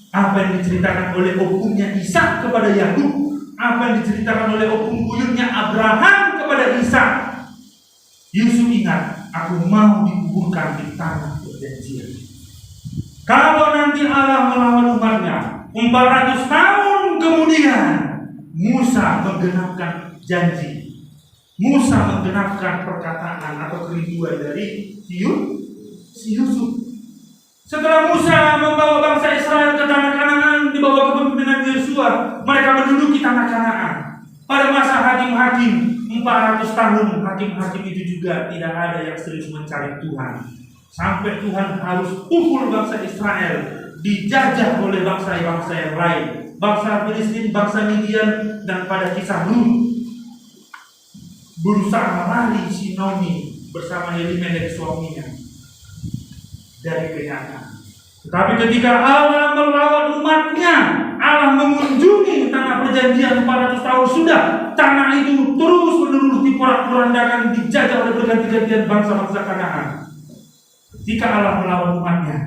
apa yang diceritakan oleh opungnya Ishak kepada Yakub, apa yang diceritakan oleh opung buyutnya Abraham kepada Ishak. Yusuf ingat, aku mau dikuburkan di tanah perjanjian. Kalau nanti Allah melawan umatnya, 400 tahun kemudian Musa menggenapkan janji. Musa menggenapkan perkataan atau kerinduan dari si Yusuf. Setelah Musa membawa bangsa Israel ke tanah Kanaan di bawah kepemimpinan Yosua, mereka menduduki tanah Kanaan. Pada masa hakim-hakim 400 tahun, hakim-hakim itu juga tidak ada yang serius mencari Tuhan. Sampai Tuhan harus pukul bangsa Israel, dijajah oleh bangsa-bangsa yang lain, bangsa Filistin, bangsa Midian, dan pada kisah Lut berusaha melari si Naomi bersama Elimelek suaminya dari kenyataan. Tetapi ketika Allah melawat umatnya, Allah mengunjungi tanah perjanjian 400 tahun sudah, tanah itu terus menerus diporak-porandakan, dijajah oleh berganti-gantian bangsa-bangsa Kanaan. Ketika Allah melawan umatnya,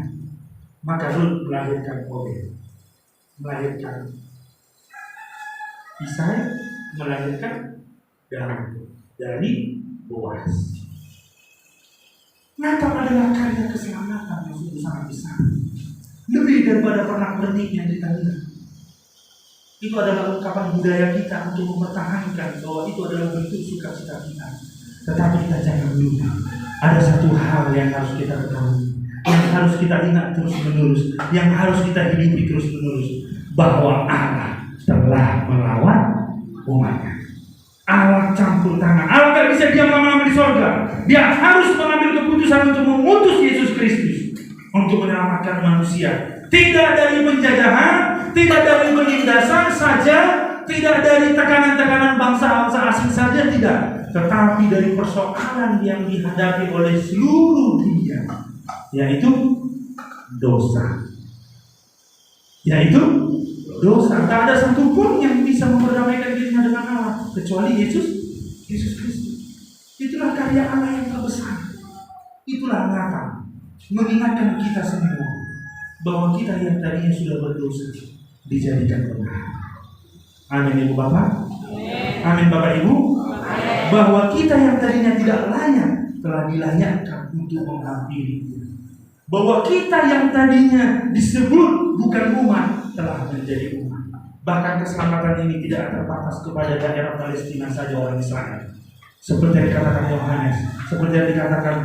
maka Rut melahirkan Obed, melahirkan Isai, melahirkan Daud dari Boaz. Natal adalah karya keselamatan yang sungguh sangat besar, lebih daripada pernak-pernik yang kita lihat. Itu adalah ungkapan budaya kita untuk mempertahankan bahwa itu adalah bentuk sukacita kita. Tetapi kita jangan lupa, ada satu hal yang harus kita ketahui, yang harus kita ingat terus-menerus, yang harus kita hidupi terus-menerus, bahwa Allah telah melawan umatnya. Allah campur tangan. Allah gak bisa diam lama-lama di sorga. Dia harus mengambil keputusan untuk mengutus Yesus Kristus untuk menyelamatkan manusia. Tidak dari penjajahan, tidak dari penindasan saja, tidak dari tekanan-tekanan bangsa-bangsa asing saja, tidak. Tetapi dari persoalan yang dihadapi oleh seluruh dunia, yaitu dosa. Tak ada satupun yang bisa memperdamaikan dirinya dengan Allah kecuali Yesus Kristus. Itulah karya Allah yang terbesar. Itulah Natal, mengingatkan kita semua bahwa kita yang tadinya sudah berdosa dijadikan benar. Amin Ibu Bapak. Amin Bapak Ibu. Bahwa kita yang tadinya tidak layak telah dilayakkan untuk menghampiri Dia. Bahwa kita yang tadinya disebut bukan umat telah menjadi umat. Bahkan keselamatan ini tidak terbatas kepada daerah Palestina saja orang Israel. Seperti yang dikatakan Yohanes, seperti yang dikatakan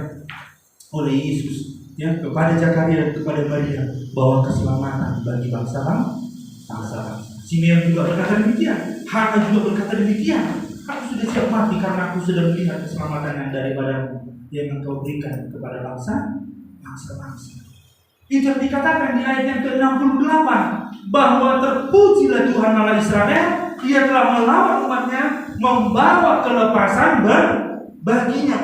oleh Yesus ya kepada Zakaria dan kepada Maria, bahwa keselamatan bagi bangsa-bangsa. Simeon juga berkata demikian, Hana juga berkata demikian. Aku sudah siap mati karena aku sudah melihat keselamatan yang daripadamu yang engkau berikan kepada bangsa-bangsa. Itu yang dikatakan di ayat yang ke-68, bahwa terpujilah Tuhan Allah Israel, Ia telah melawan umatnya, membawa kelepasan baginya.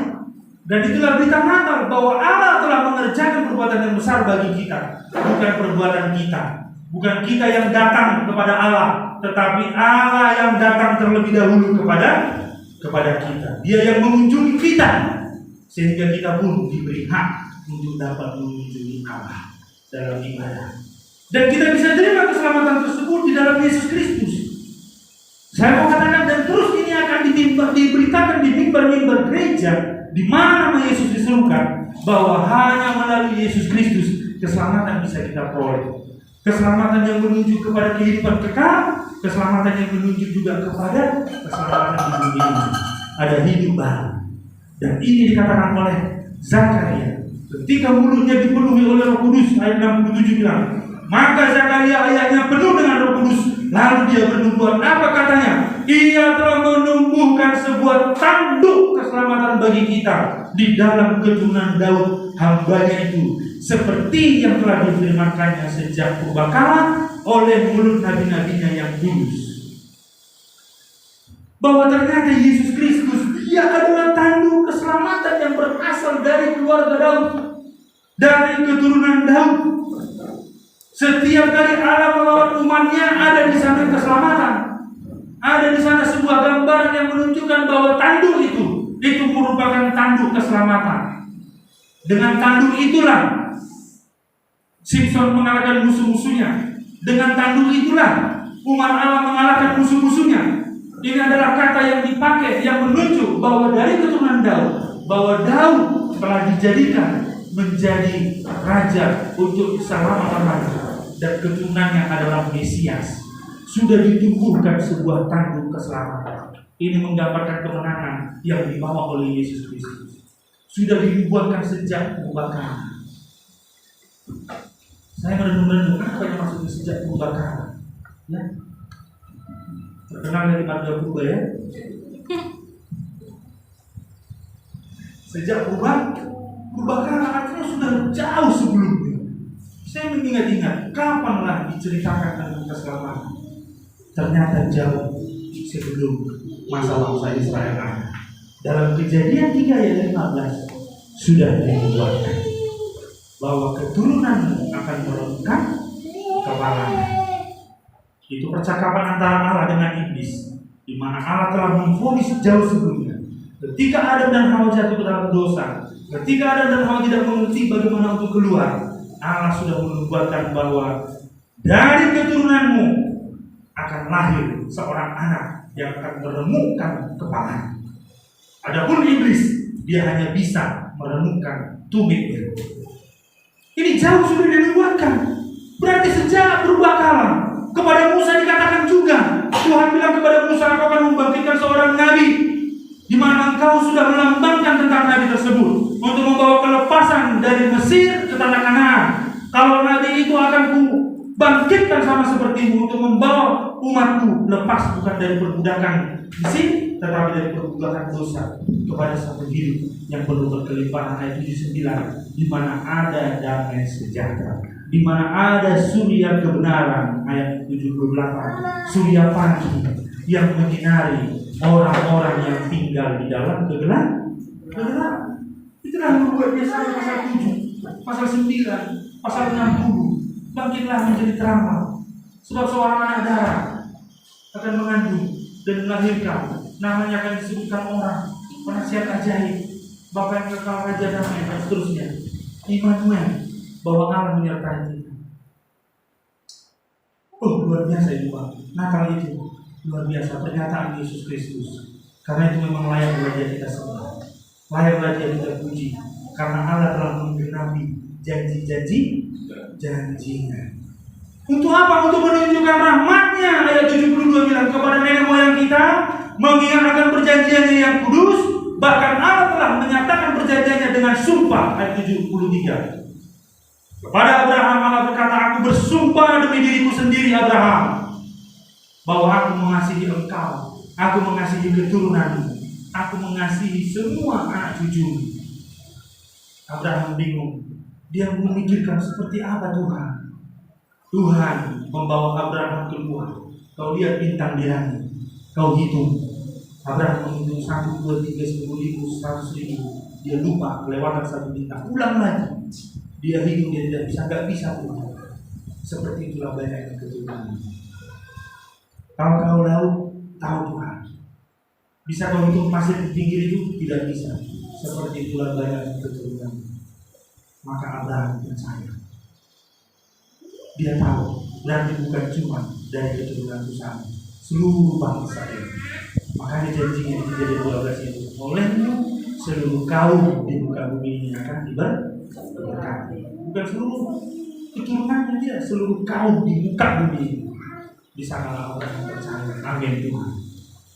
Dan itulah berita Natal, bahwa Allah telah mengerjakan perbuatan yang besar bagi kita. Bukan perbuatan kita, bukan kita yang datang kepada Allah, tetapi Allah yang datang terlebih dahulu kepada kita. Dia yang mengunjungi kita, sehingga kita pun diberi hak untuk dapat mengunjungi Allah dalam ibadah. Dan kita bisa terima keselamatan tersebut di dalam Yesus Kristus. Saya mau katakan, dan terus ini akan diberitakan di mimbar-mimbar gereja di mana nama Yesus diserukan, bahwa hanya melalui Yesus Kristus keselamatan bisa kita peroleh. Keselamatan yang menuju kepada kehidupan kekal, keselamatan yang menuju juga kepada keselamatan di dunia ini. Ada hidup baru. Dan ini dikatakan oleh Zakaria ketika mulutnya dipenuhi oleh Roh Kudus. Ayat 67 bilang, maka Zakaria ayahnya penuh dengan Roh Kudus, lalu dia bernubuat. Apa katanya? Ia telah menumbuhkan sebuah tanduk keselamatan bagi kita di dalam keturunan Daud hambanya itu, seperti yang telah difirmankannya sejak purbakala oleh mulut nabi-nabinya yang kudus. Bahwa ternyata Yesus Kristus, Dia adalah tanduk keselamatan yang berasal dari keluarga Daud, dari keturunan Daud. Setiap kali Allah melawat umatnya, ada di sana keselamatan. Ada di sana sebuah gambaran yang menunjukkan bahwa tanduk itu merupakan tanduk keselamatan. Dengan tanduk itulah Simpson mengalahkan musuh-musuhnya. Dengan tanduk itulah umat Allah mengalahkan musuh-musuhnya. Ini adalah kata yang dipakai yang menunjuk bahwa dari keturunan Daud, bahwa Daud telah dijadikan menjadi raja untuk selama-lamanya, dan keturunannya adalah Mesias. Sudah ditumbuhkan sebuah tanduk keselamatan. Ini menggambarkan kemenangan yang dibawa oleh Yesus Kristus. Sudah dibuatkan sejak pembakaran. Saya merenung-renung apa yang maksudnya sejak pembakaran. Ya. Terkenal dari Marga Purba ya. Sejak purba Purbakala artinya sudah jauh sebelumnya. Saya mengingat-ingat kapanlah diceritakan tentang keselamatan. Ternyata jauh sebelum masa bangsa Israel ada. Dalam Kejadian 3 ayat 15 sudah dibuatkan bahwa keturunanmu akan merengkang kepalanya. Itu percakapan antara Allah dengan iblis, di mana Allah telah memvonis jauh sebelumnya. Ketika Adam dan Hawa jatuh ke dalam dosa, ketika Adam dan Hawa tidak mengerti bagaimana untuk keluar, Allah sudah menubuatkan bahwa dari keturunanmu akan lahir seorang anak yang akan meremukkan kepala. Adapun iblis, dia hanya bisa meremukkan tumitnya. Ini jauh sudah dinubuatkan. Berarti sejak berbakala kepada Musa dikatakan juga, Tuhan bilang kepada Musa, "Aku akan membangkitkan seorang nabi, di mana engkau sudah melambangkan tentang nabi tersebut untuk membawa kelepasan dari Mesir ke tanah Kanaan. Kalau nabi itu akan kubangkitkan sama sepertimu untuk membawa umatku lepas bukan dari perbudakan Mesir, tetapi dari perbudakan dosa kepada satu hidup yang penuh berkelimpahan." Ayat 79, di mana ada damai sejahtera, di mana ada surya kebenaran. Ayat 78, surya pagi yang menyinari orang-orang yang tinggal di dalam kegelapan. Itulah yang membuat Yesaya pasal 7, pasal 9, pasal 60, bangkitlah menjadi terang, sebab seorang anak darah akan mengandung dan melahirkan, namanya akan disebutkan orang penasihat ajaib, Bapa yang kekal, Raja damai, dan seterusnya. Immanuel, bahwa Allah menyertai kita. Oh, luar biasa itu Pak. Natal itu luar biasa, pernyataan Yesus Kristus. Karena itu memang layak belajar kita semua, layak belajar kita puji, karena Allah telah menggenapi janjinya. Untuk apa? Untuk menunjukkan rahmatnya. Ayat 72 bilang, kepada nenek moyang kita, mengingat akan perjanjiannya yang kudus, bahkan Allah telah menyatakan perjanjiannya dengan sumpah. Ayat 73, kepada Abraham Allah berkata, "Aku bersumpah demi diriku sendiri Abraham, bahwa aku mengasihi engkau, aku mengasihi keturunanmu, aku mengasihi semua anak cucumu." Abraham bingung, dia memikirkan seperti apa Tuhan. Tuhan membawa Abraham keluar. Kau lihat bintang di langit, kau hitung. Abraham menghitung 1, 2, 3, 10.000, 100.000. Dia lupa kelewatan satu bintang. Ulang lagi. Dia hitung, dia tidak bisa, nggak bisa Tuhan. Seperti itulah banyak keturunan. Kalau kau laut, tahu Tuhan. Bisa kau hitung pasir di pinggir itu? Tidak bisa. Seperti itulah banyak keturunan. Maka Abraham percaya. Dia tahu, berarti bukan cuma dari keturunan Tuhan, seluruh bangsa ini. Makanya janjinya di Kejadian 12 itu, olehmu seluruh kaum di muka bumi ini akan diberkati. Bukan seluruh keturunannya, dia seluruh kaum di muka bumi ini. Di sanalah orang yang percaya. Amin Tuhan.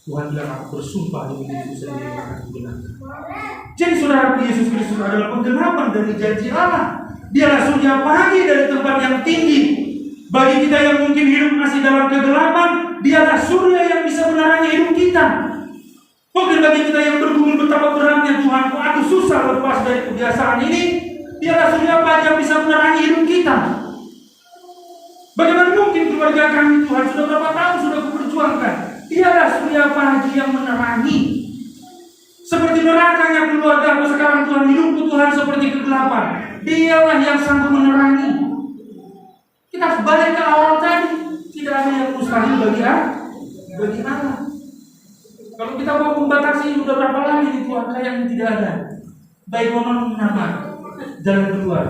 Tuhan bilang, "Aku bersumpah demi diriku sendiri akan digenapi." Jadi saudara, Yesus Kristus adalah penggenapan dari janji Allah. Dialah surya pagi dari tempat yang tinggi. Bagi kita yang mungkin hidup masih dalam kegelapan, dialah surya yang bisa menerangi hidup kita. Mungkin bagi kita yang bergumul betapa beratnya, Tuhan, kok aku susah lepas dari kebiasaan ini, dialah surya pagi yang bisa menerangi hidup kita. Bagaimana mungkin keluarga kami, Tuhan, sudah berapa tahun sudah kuperjuangkan, dialah surya pagi yang menerangi. Seperti nerakanya keluarga sekarang, Tuhan, hidupku Tuhan seperti kegelapan. Dialah yang sanggup menerangi. Kita harus balik ke awal tadi. Tidak ada yang mustahil bagi Allah. Kalau kita mau membatasi udah berapa lama ini Tuhan, kayaknya tidak ada. Baik momen nama jalan keluar.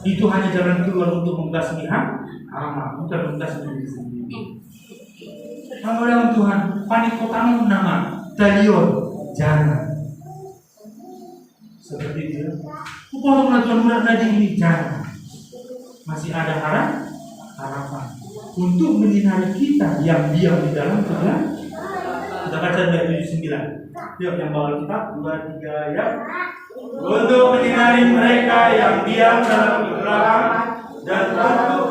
Itu hanya jalan keluar untuk membasmi amal, bukan membasmi diri sendiri. Kalau dalam Tuhan, panik kotamu nama Talion, jangan. Seperti itu. Potonglah Tuhan murah tadi ini, jangan. Masih ada harapan untuk menyinari kita yang diam di dalam kegelapan. Kita baca dari 79. Yuk yang bawa kitab 2, 3 ya. Untuk menyinari mereka yang diam dalam kegelapan dan untuk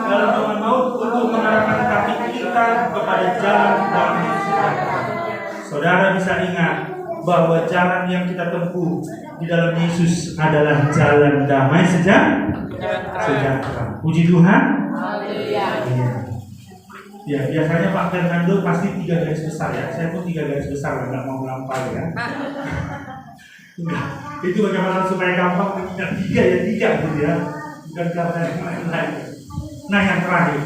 dalam zaman maut, untuk mengarahkan kaki kita kepada jalan damai sejahtera. Saudara bisa ingat bahwa jalan yang kita tempuh di dalam Yesus adalah jalan damai sejahtera. Puji Tuhan. Haleluya. Iya. Ya, biasanya Pak Fernando pasti 3 garis besar ya. Saya pun 3 garis besar, nggak mau melampaui ya. Enggak. Itu bagaimana supaya gampang mengingat 3 ya 3 gitu ya. Bukan karena yang lain-lain. Nah, yang terakhir,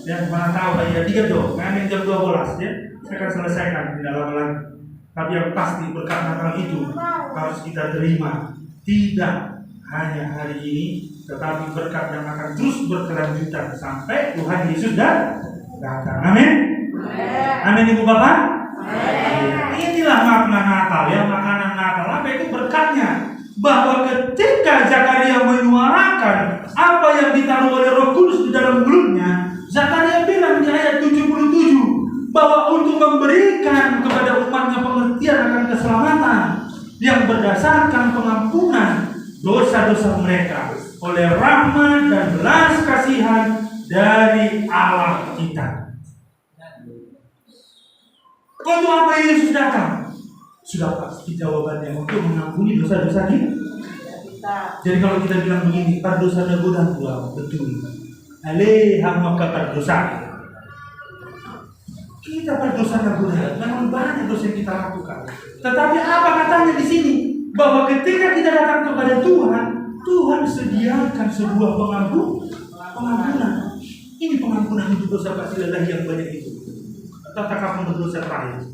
ya mana tahu ya 3 dong. Nah, yang jam 12 ya. Saya akan selesaikan di dalam lagi. Tapi yang pasti berkat Natal itu harus kita terima. Tidak hanya hari ini, tetapi berkat yang akan terus berkelanjutan sampai Tuhan Yesus datang. Amin. Amin Ibu Bapak. Inilah makna Natal ya, makanan Natal. Apa itu berkatnya? Bahwa ketika Zakaria menyuarakan apa yang ditaruh oleh Roh Kudus di dalam mulutnya, Zakaria bilang di ayat 77 bahwa untuk memberikan kepada umatnya pengertian akan keselamatan yang berdasarkan pengampunan dosa-dosa mereka oleh rahmat dan belas kasihan dari Allah kita. Untuk apa Yesus datang? Sudah pasti jawabannya untuk mengampuni dosa-dosa kita. Jadi kalau kita bilang begini, berdosa godang gua betul. Ale hamba berdosa. Kita berdosa godang, memang banyak dosa yang kita lakukan. Tetapi apa katanya di sini? Bahwa ketika kita datang kepada Tuhan, Tuhan sediakan sebuah pengampunan. Ini pengampunan untuk dosa basilalah yang banyak itu. Atau kapan berdosa terakhir?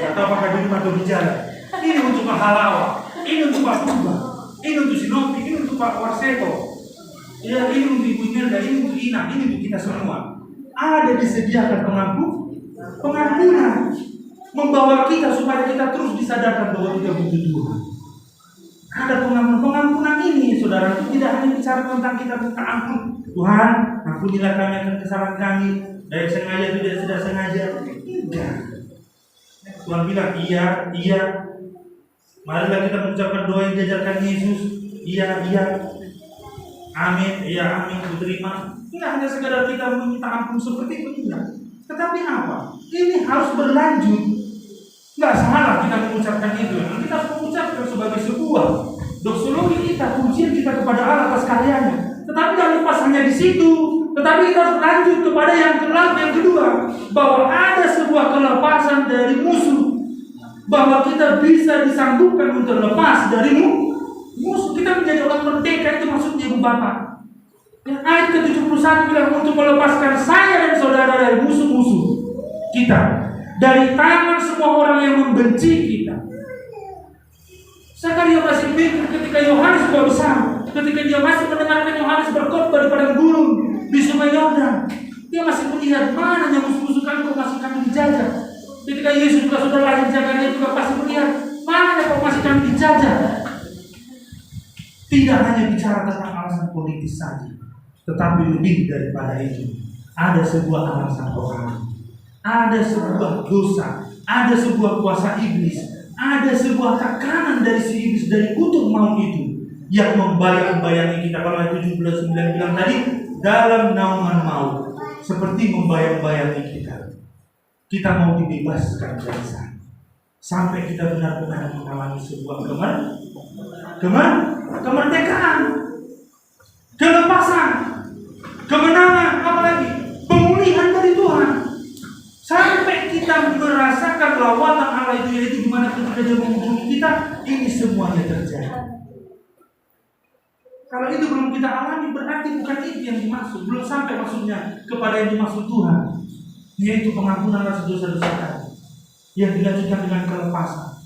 Atau apakah di rumah atau di jalan? Ini untuk Pak Halawa, ini untuk Pak Purba, ini untuk Sinopi, ini untuk Pak Warseto, ya ini untuk Ibu Imelda, ini untuk Ina, ini untuk kita semua. Ada disediakan pengampunan, membawa kita supaya kita terus disadarkan bahwa kita butuh Tuhan. Ada pengampunan ini, saudara, itu tidak hanya bicara tentang kita minta ampun. Tuhan, ampunilah kami akan kesalahan kami, baik sengaja tidak sengaja. Tidak. Tuhan bilang iya. Marilah kita mengucapkan doa yang diajarkan Yesus. Iya. Amin. Iya, amin. Ku terima. Tidak hanya sekadar kita meminta ampun seperti itu, tidak. Tetapi apa? Ini harus berlanjut. Nggak salah kita mengucapkan itu. Kita harus mengucapkan sebagai sebuah doksologi kita, pujian kita kepada Allah atas karyanya. Tetapi jangan lepas hanya di situ. Tetapi kita harus lanjut kepada yang kedua, bahwa ada sebuah kelepasan dari musuh, bahwa kita bisa disanggupkan untuk lepas dari musuh. Kita menjadi orang merdeka, itu maksudnya Ibu Bapak. Yang ayat ke-71 bilang untuk melepaskan saya dan saudara dari musuh-musuh kita, dari tangan semua orang yang membenci kita. Zakaria masih pikir ketika Yohanes bersama, ketika dia masih mendengarkan Yohanes berkhotbah di padang gurun di Sungai Yordan, dia masih melihat mana yang musuh-musuh kami masih kami dijajah. Ketika Yesus juga sudah lahir, Zakaria juga pasti melihat mana yang masih kami dijajah. Tidak hanya bicara tentang alasan politis saja, tetapi lebih daripada itu. Ada sebuah alasan rohani, ada sebuah dosa, ada sebuah kuasa iblis, ada sebuah tekanan dari si iblis, dari kutub maut itu yang membayang-bayangi kita. Kalau ayat 79 bilang tadi, dalam naungan maut, seperti membayang-bayangi kita. Kita mau dibebaskan dari sana, sampai kita benar-benar mengalami sebuah kemerdekaan, kelepasan, kemenangan, apalagi pemulihan dari Tuhan. Sampai kita merasakan lawatan Allah itu, yaitu dimana ketika dia menghubungi kita, ini semuanya terjadi. Kalau itu belum kita alami, berarti bukan itu yang dimaksud. Belum sampai maksudnya kepada yang dimaksud Tuhan, yaitu pengampunan rasa dosa-dosa kita, yang dilanjutkan dengan kelepasan.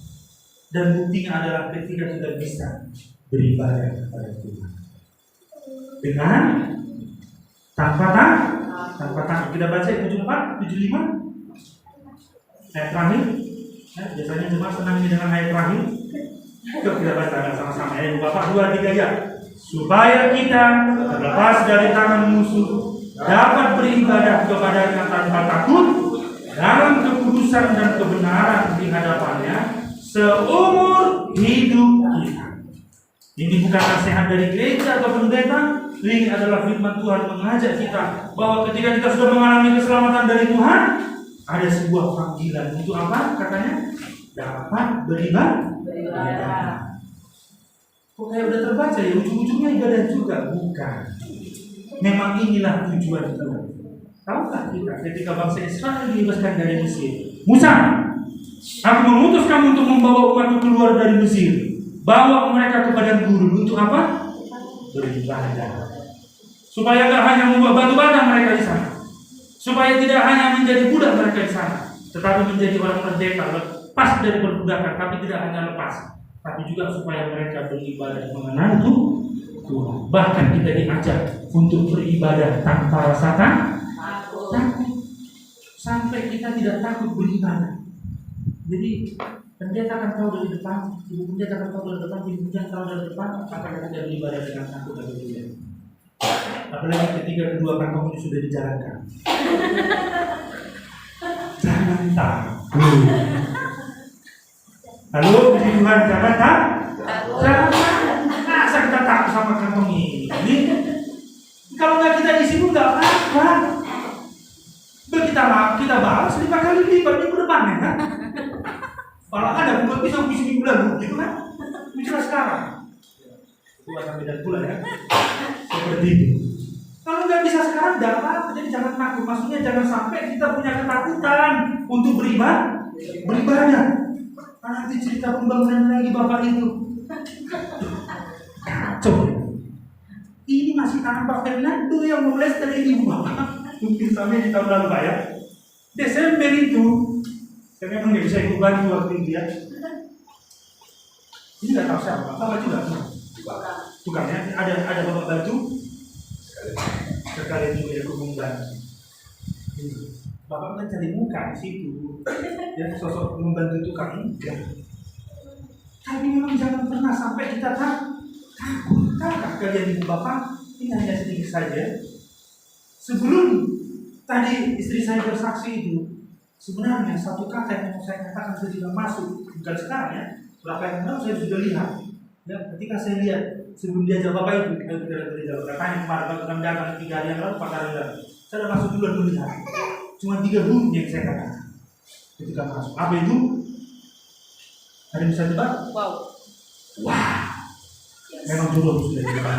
Dan buktinya adalah ketika kita bisa beribadah kepada Tuhan dengan tanpa takut. Kita baca 74, 75 ayat terakhir. Biasanya cuma senang ini dengan ayat terakhir. Yuk kita baca sama-sama ya. Bapak 2, 3 ya. Supaya kita terlepas dari tangan musuh, dapat beribadah kepadanya tanpa takut, dalam kekudusan dan kebenaran di hadapannya seumur hidup kita. Ini bukan nasihat dari gereja atau pendeta. Ini adalah firman Tuhan mengajak kita bahwa ketika kita sudah mengalami keselamatan dari Tuhan, ada sebuah panggilan untuk apa? Katanya dapat beribadah. Kok kayak udah terbaca ya, ujung-ujungnya ibadah juga? Bukan. Memang inilah tujuan Tuhan. Tahukah kita ketika bangsa Israel dibebaskan dari Mesir? Musa, aku mengutus kamu untuk membawa umatku keluar dari Mesir. Bawa mereka ke padang gurun. Untuk apa? Beribadah. Supaya tidak hanya membuat batu bata mereka di sana. Supaya tidak hanya menjadi budak mereka di sana, tetapi menjadi orang merdeka, lepas dari perbudakan, tapi tidak hanya lepas, tapi juga supaya mereka beribadah mengenal Tuhan. Bahkan kita diajak untuk beribadah tanpa rasa takut. Sampai kita tidak takut beribadah. Jadi pendeta akan tahu dari depan, ibu pendeta akan tahu dari depan, ibu pendeta tahu dari depan, apakah kita beribadah dengan takut atau tidak. Apalagi ketika kedua kantong ini sudah dijalankan. Jangan takut. Halo, puji Tuhan, jangan takut. Jangan takut. Masa kita takut sama kantong ini? Kalau nggak kita isi pun nggak apa-apa. Kita balas 5 kali lipat minggu depan ya kan? Malah ada buat bisa minggu lalu gitu kan? Bicara sekarang. 2 sampai 3 bulan ya. Seperti itu. Kalau nggak bisa sekarang, tidak apa-apa. Jadi jangan takut. Maksudnya jangan sampai kita punya ketakutan untuk beribadah. Nanti cerita pembangunan lagi Bapak itu. Kacau. Ini masih tangan Pak Fernando yang memulai dari ibu Bapak. Mungkin sampai di tahun lalu Pak ya. Desember itu, saya memang nggak bisa ikut bantu waktu itu ya. Ini nggak tahu siapa, Bapak juga. Bukan ya, ada Bapak bantu. Sekalian juga ikut membantu. Bapak kan cari muka di situ, ya sosok membantu tukang enggak. Tapi memang jangan pernah sampai kita takut. Tahukah kalian ibu bapak? Ini hanya sedikit saja. Sebelum tadi istri saya bersaksi itu, sebenarnya satu kata yang mau saya katakan ketika masuk, bukan sekarang ya, berapa yang lalu saya sudah lihat. Ya, ketika saya lihat sebelum dia jawab bapak itu, kita jawab katanya kemarin Pak datang 3 hari yang lalu, 4 hari yang lalu, saya sudah masuk duluan melihat. Cuma 3 huruf yang saya katakan ketika masuk. Apa itu? Ada yang bisa tebak? Wow. Wah, memang jodoh sudah ditebak.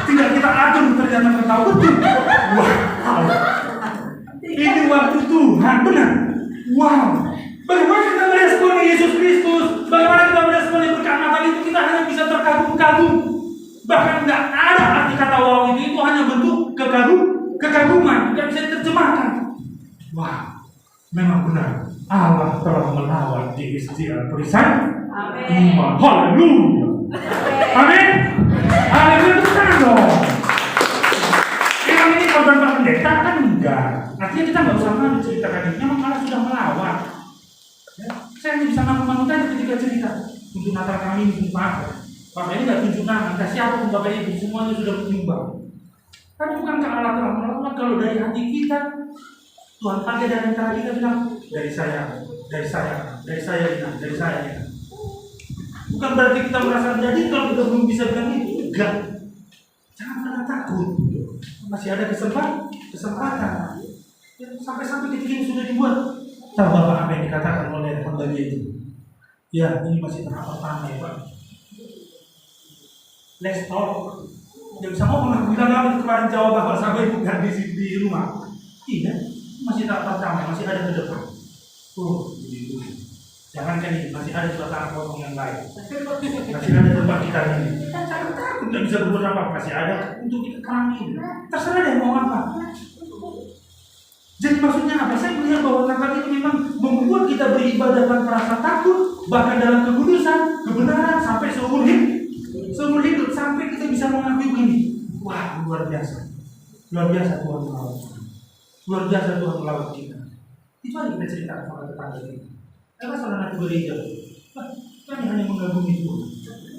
Tidak kita atur ternyata tertawa betul. Wow, ini waktu Tuhan benar. Wow, bagaimana kita meresponi Yesus Kristus? Bagaimana kita meresponi berkat Natal itu? Kita hanya bisa terkagum-kagum. Bahkan tidak ada arti kata wow itu hanya bentuk kekaguman, tidak bisa diterjemahkan. Wah, memang benar. Allah telah melawat di istilah perisai iman. Haleluya. Amin. Haleluya, betul dong. Memang ini kabar Pak Pendeta kan enggak. Artinya kita nggak usah malu ceritakan ini. Memang Allah sudah melawat. Ya, saya hanya bisa ngaku-ngaku aja ketika cerita. Untuk Natal kami ini apa? Bapak ini nggak tunjuk nama. Entah siapa pun Bapak Ibu semuanya sudah menyumbang. Kan bukankah Allah telah melawat kalau dari hati kita Tuhan pakai dari antara kita bilang dari saya. Bukan berarti kita merasa jadi kalau kita belum bisa bilang itu. Enggak. Jangan pernah takut. Masih ada kesempatan. Ya, sampai ketika ini sudah dibuat. Tahu Bapak apa yang dikatakan oleh hamba itu? Ya, ini masih tahap pertama ya Pak. Let's talk. Dia bisa ngomong, aku bilang apa kemarin jawab Bapak sampai itu gak di rumah. Iya, masih tahap pertama, masih ada ke depan. Begitu. Jangankan ini, masih ada juga tangan kosong yang lain. Masih ada tempat kita ini. Jangan takut, tidak bisa berbuat apa, masih ada untuk kita kami. Terserah deh mau apa. Jadi maksudnya apa? Saya melihat bahwa Natal itu memang membuat kita beribadah tanpa rasa takut, bahkan dalam kekudusan, kebenaran sampai seumur hidup sampai kita bisa mengakui begini. Wah, luar biasa Tuhan melawat. Luar biasa Tuhan melawat kita. Itu aja kita ceritakan sama tetangga kita. Karena salah satu gereja, kami hanya mengagumi Tuhan.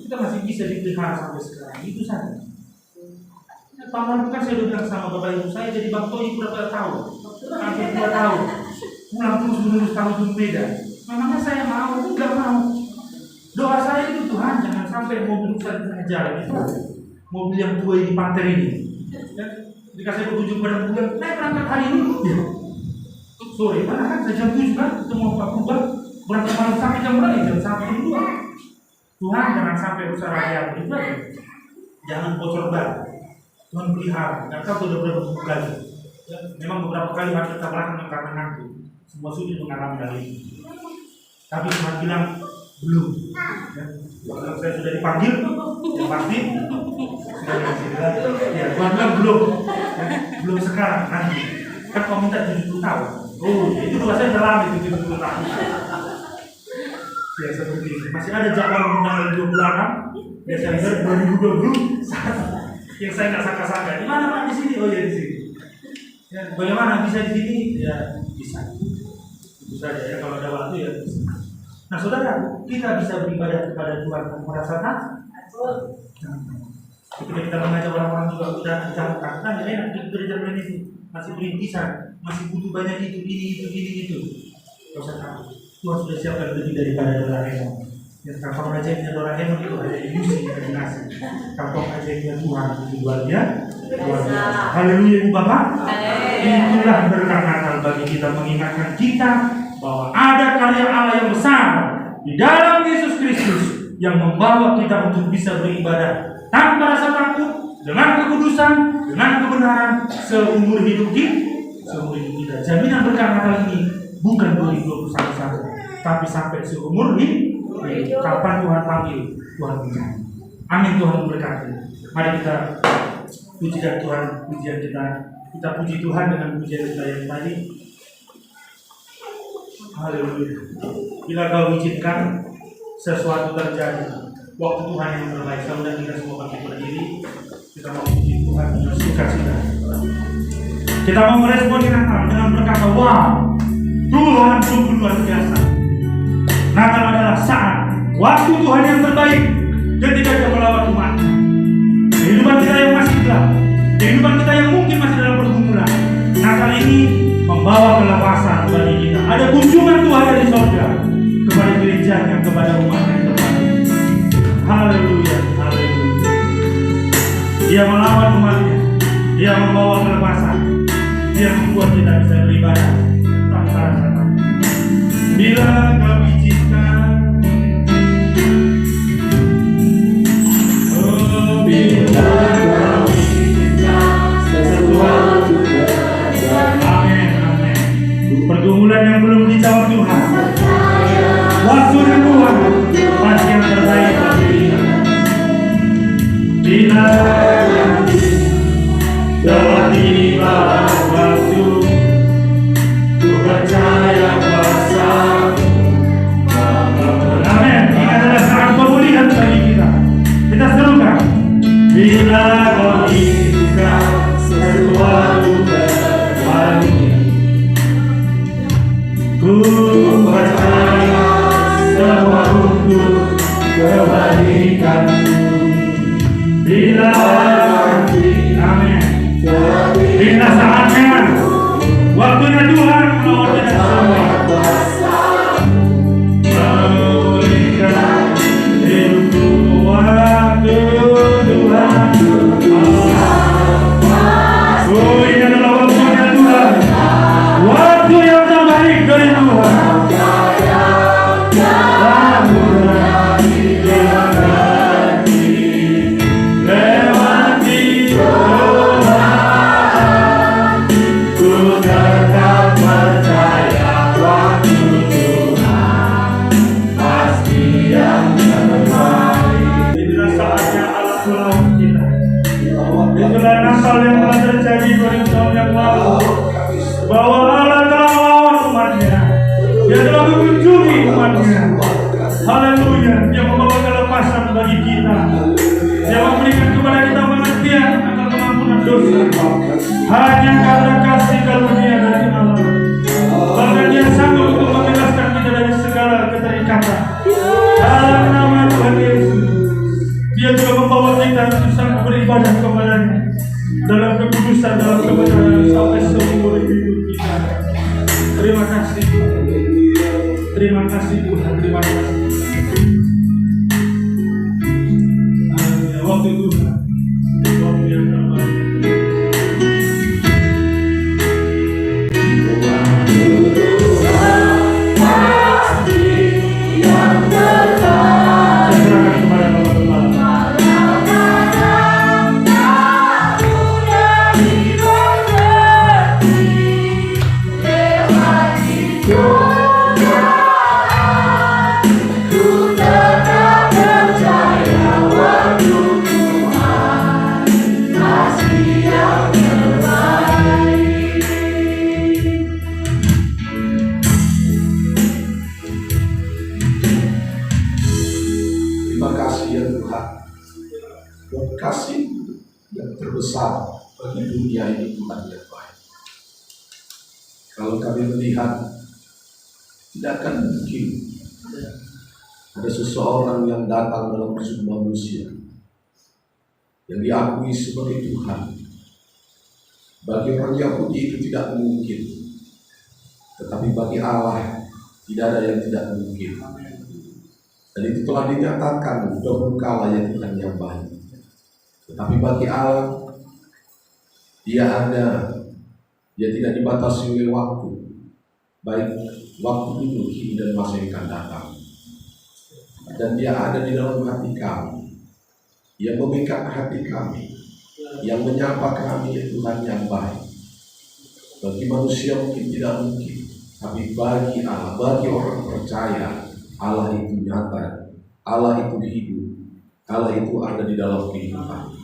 Kita masih bisa dipelihara sampai sekarang. Itu saja. Tahun lalu kan saya sudah bilang sama Bapak Ibu saya jadi Bang Toyi berapa tahun? Hampir 2 tahun. Pulang terus menerus tahun beda. Memangnya saya mau? Enggak mau. Doa saya itu Tuhan jangan sampai mobil saya di tengah jalan itu. Mobil yang tua ini panter ini. Ya, dikasih petunjuk pada bulan, naik berangkat hari ini. Ya. Sore, mana kan saya jam 7 kan ketemu Pak Kubah berangkat malam sampai jam berapa? Jam 1 dulu. Tuhan jangan sampai usaha rakyat itu aja. Jangan bocor banget. Tuhan pelihara, dan kau benar-benar lagi. Ya, memang beberapa kali harus kita belakang karena ngantuk. Semua sudah mengalami hal ini. Tapi Tuhan bilang belum. Ya, kalau saya sudah dipanggil, yang pasti sudah dipanggil. Ya, Tuhan bilang belum. Ya, belum sekarang, nanti. Kan kau minta 70 tahun. Oh, itu dua saya dalam itu 70 tahun. Ya seperti itu. Masih ada jadwal tanggal 26 Desember 2021 yang saya nggak sangka-sangka. Di mana Pak? Di sini. Oh ya di sini. Ya, bagaimana bisa di sini? Ya bisa. Itu saja ya, kalau ada waktu ya bisa. Nah saudara, kita bisa beribadah kepada Tuhan tanpa merasa takut. Ketika kita mengajak orang-orang juga udah mencampurkan, kan nggak enak di gereja ini masih berintisan, masih butuh banyak itu, ini itu. Gak usah takut. Tuhan sudah siapkan lebih daripada Doraemon. Ya, kantong ajaibnya Doraemon itu ada ilusi, imajinasi. Kantong ajaibnya Tuhan itu luar biasa. Haleluya Ibu Bapak. Itulah berkat Natal bagi kita, mengingatkan kita bahwa ada karya Allah yang besar di dalam Yesus Kristus yang membawa kita untuk bisa beribadah tanpa rasa takut, dengan kekudusan, dengan kebenaran seumur hidup kita. Jaminan berkat Natal ini bukan 2021 saja, tapi sampai seumur hidup. Kapan Tuhan panggil, Tuhan bicara. Amin. Tuhan memberkati. Mari kita pujikan Tuhan, pujian kita. Kita puji Tuhan dengan pujian kita yang tadi. Haleluya. Bila kau izinkan sesuatu terjadi, waktu Tuhan yang terbaik. Saudara kita semua bangkit berdiri. Kita mau puji Tuhan dengan sukacita. Kita mau merespon Natal dengan berkata, wow, Tuhan sungguh luar biasa. Natal adalah saat waktu Tuhan yang terbaik ketika Dia melawat umat. Kehidupan kita yang masih gelap, kehidupan kita yang mungkin masih dalam pergumulan, Natal ini membawa kelepasan bagi kita. Ada kunjungan Tuhan dari surga kepada gerejanya, kepada umat yang terbaik. Haleluya, haleluya. Dia melawat umatnya, Dia membawa kelepasan, Dia membuat kita bisa beribadah tanpa rasa takut. Bila kau izinkan, oh bila kau izinkan sesuatu terjadi. Amin, amin. Pergumulan yang belum dijawab Tuhan, waktunya Tuhan pasti yang terbaik bagi kita. Bila telah tiba waktu, ku percaya kuasa. Amin. Ini adalah saat pemulihan bagi kita. Kita serukan. Bila kau izinkan sesuatu terjadi, ku percaya semua untuk kebaikan. Bila amin. Bila saatnya, waktunya Tuhan melawat kita semua. Memulihkan hidupku, waktu Tuhan. Oh, ini adalah waktunya Tuhan. Waktu yang terbaik dari Tuhan. Itulah Natal yang telah terjadi 2000 tahun yang lalu, bahwa Allah telah melawat umatnya, Dia telah mengunjungi umatnya. Haleluya. Dia membawa kelepasan bagi kita. Dia memberikan kepada kita pengertian akan pengampunan dosa hanya karena kasih karunia dari Allah. Bahkan Dia sanggup untuk membebaskan kita dari segala keterikatan. Dalam nama Tuhan Yesus, Dia juga membawa kita untuk sanggup beribadah kepada-Nya dalam kekudusan, dalam kebenaran sampai seumur hidup kita. Terima kasih Tuhan. Terima kasih Tuhan. Terima kasih. Waktu Tuhan, waktu yang terbaik. besar bagi dunia ini Tuhan yang baik. Kalau kami melihat, tidak akan mungkin ada seseorang yang datang dalam wujud manusia yang diakui sebagai Tuhan. Bagi orang Yahudi itu tidak mungkin, tetapi bagi Allah tidak ada yang tidak mungkin. Dan itu telah dinyatakan dahulu kala ya Tuhan yang baik. Tetapi bagi Allah, Dia ada, Dia tidak dibatasi oleh waktu, baik waktu dulu, kini dan masa yang akan datang. Dan Dia ada di dalam hati kami, yang memikat hati kami, yang menyapa kami ya Tuhan yang baik. Bagi manusia mungkin tidak mungkin, tapi bagi Allah, bagi orang percaya, Allah itu nyata, Allah itu hidup, Allah itu ada di dalam kehidupan.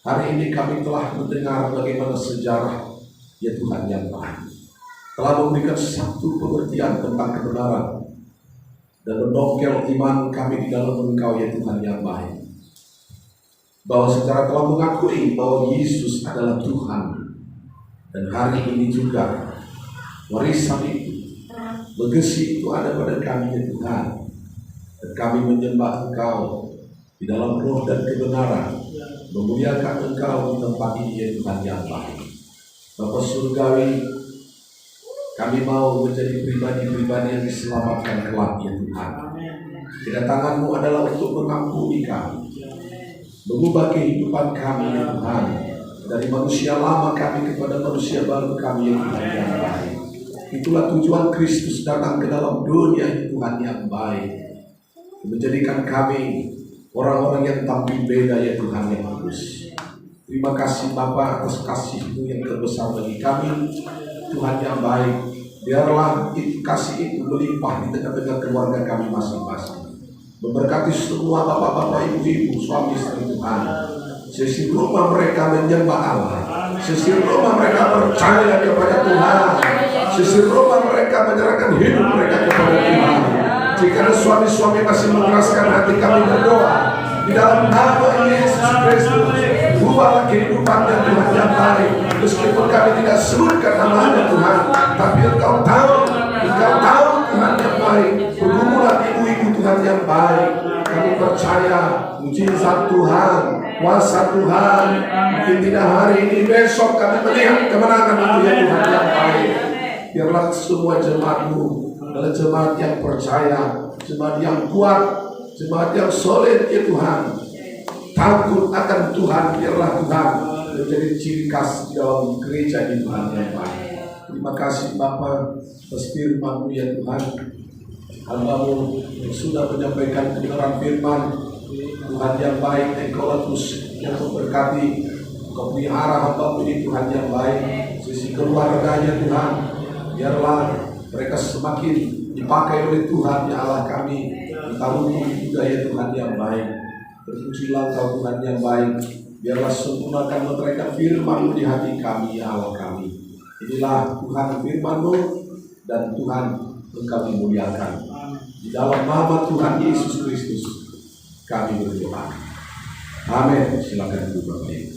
Hari ini kami telah mendengar bagaimana sejarah ya Tuhan yang baik telah memberikan satu pengertian tentang kebenaran dan mendongkel iman kami di dalam Engkau ya Tuhan yang baik. Bahwa secara telah mengakui bahwa Yesus adalah Tuhan. Dan hari ini juga warisan itu, legasi itu ada pada kami ya Tuhan. Dan kami menyembah Engkau di dalam roh dan kebenaran, memuliakan Engkau di tempat ini ya Tuhan yang baik. Bapa Surgawi, kami mau menjadi pribadi-pribadi yang diselamatkan kelak ya Tuhan. Kedatangan-Mu adalah untuk mengampuni kami, mengubah kehidupan kami ya Tuhan, dari manusia lama kami kepada manusia baru kami ya Tuhan yang baik. Itulah tujuan Kristus datang ke dalam dunia ya Tuhan yang baik, menjadikan kami orang-orang yang tampil beda ya Tuhan yang kudus. Terima kasih Bapa atas kasih-Mu yang terbesar bagi kami Tuhan yang baik. Biarlah itu kasih itu melimpah di tengah-tengah keluarga kami masing-masing. Memberkati semua bapak-bapak, ibu-ibu, suami istri Tuhan. Sisi rumah mereka menyembah Allah, sisi rumah mereka percaya kepada Tuhan, sisi rumah mereka menyerahkan hidup mereka kepada Tuhan. Jika ada suami-suami masih mengeraskan hati, kami berdoa di dalam nama Yesus Kristus, ubahlah kehidupannya Tuhan yang baik. Meskipun kami tidak sebutkan namanya Tuhan, tapi Engkau tahu Tuhan yang baik. Bergumulah ibu-ibu Tuhan yang baik. Kami percaya mujizat Tuhan, kuasa Tuhan. Mungkin tidak hari ini, besok kami melihat kemenangan itu ya Tuhan yang baik. Biarlah semua jemaat-Mu adalah jemaat yang percaya, jemaat yang kuat, jemaat yang solid ya Tuhan. Takut akan Tuhan, biarlah Tuhan menjadi ciri khas di dalam gereja di Tuhan yang baik. Terima kasih Bapa atas firman-Mu ya Tuhan. Hamba-Mu yang sudah menyampaikan kebenaran firman Tuhan yang baik, Engkau terus yang memberkati, Engkau pelihara hamba-Mu ini Tuhan yang baik. Sisi keluarganya Tuhan, biarlah mereka semakin dipakai oleh Tuhan ya Allah kami. Tahun ini juga ya Tuhan yang baik. Terpujilah Engkau Tuhan yang baik. Biarlah sempurnakan mereka firman-Mu di hati kami ya Allah kami. Inilah Tuhan firman-Mu, dan Tuhan Engkau dimuliakan. Di dalam nama Tuhan Yesus Kristus kami berdoa. Amin. Silakan duduk Bapak Ibu.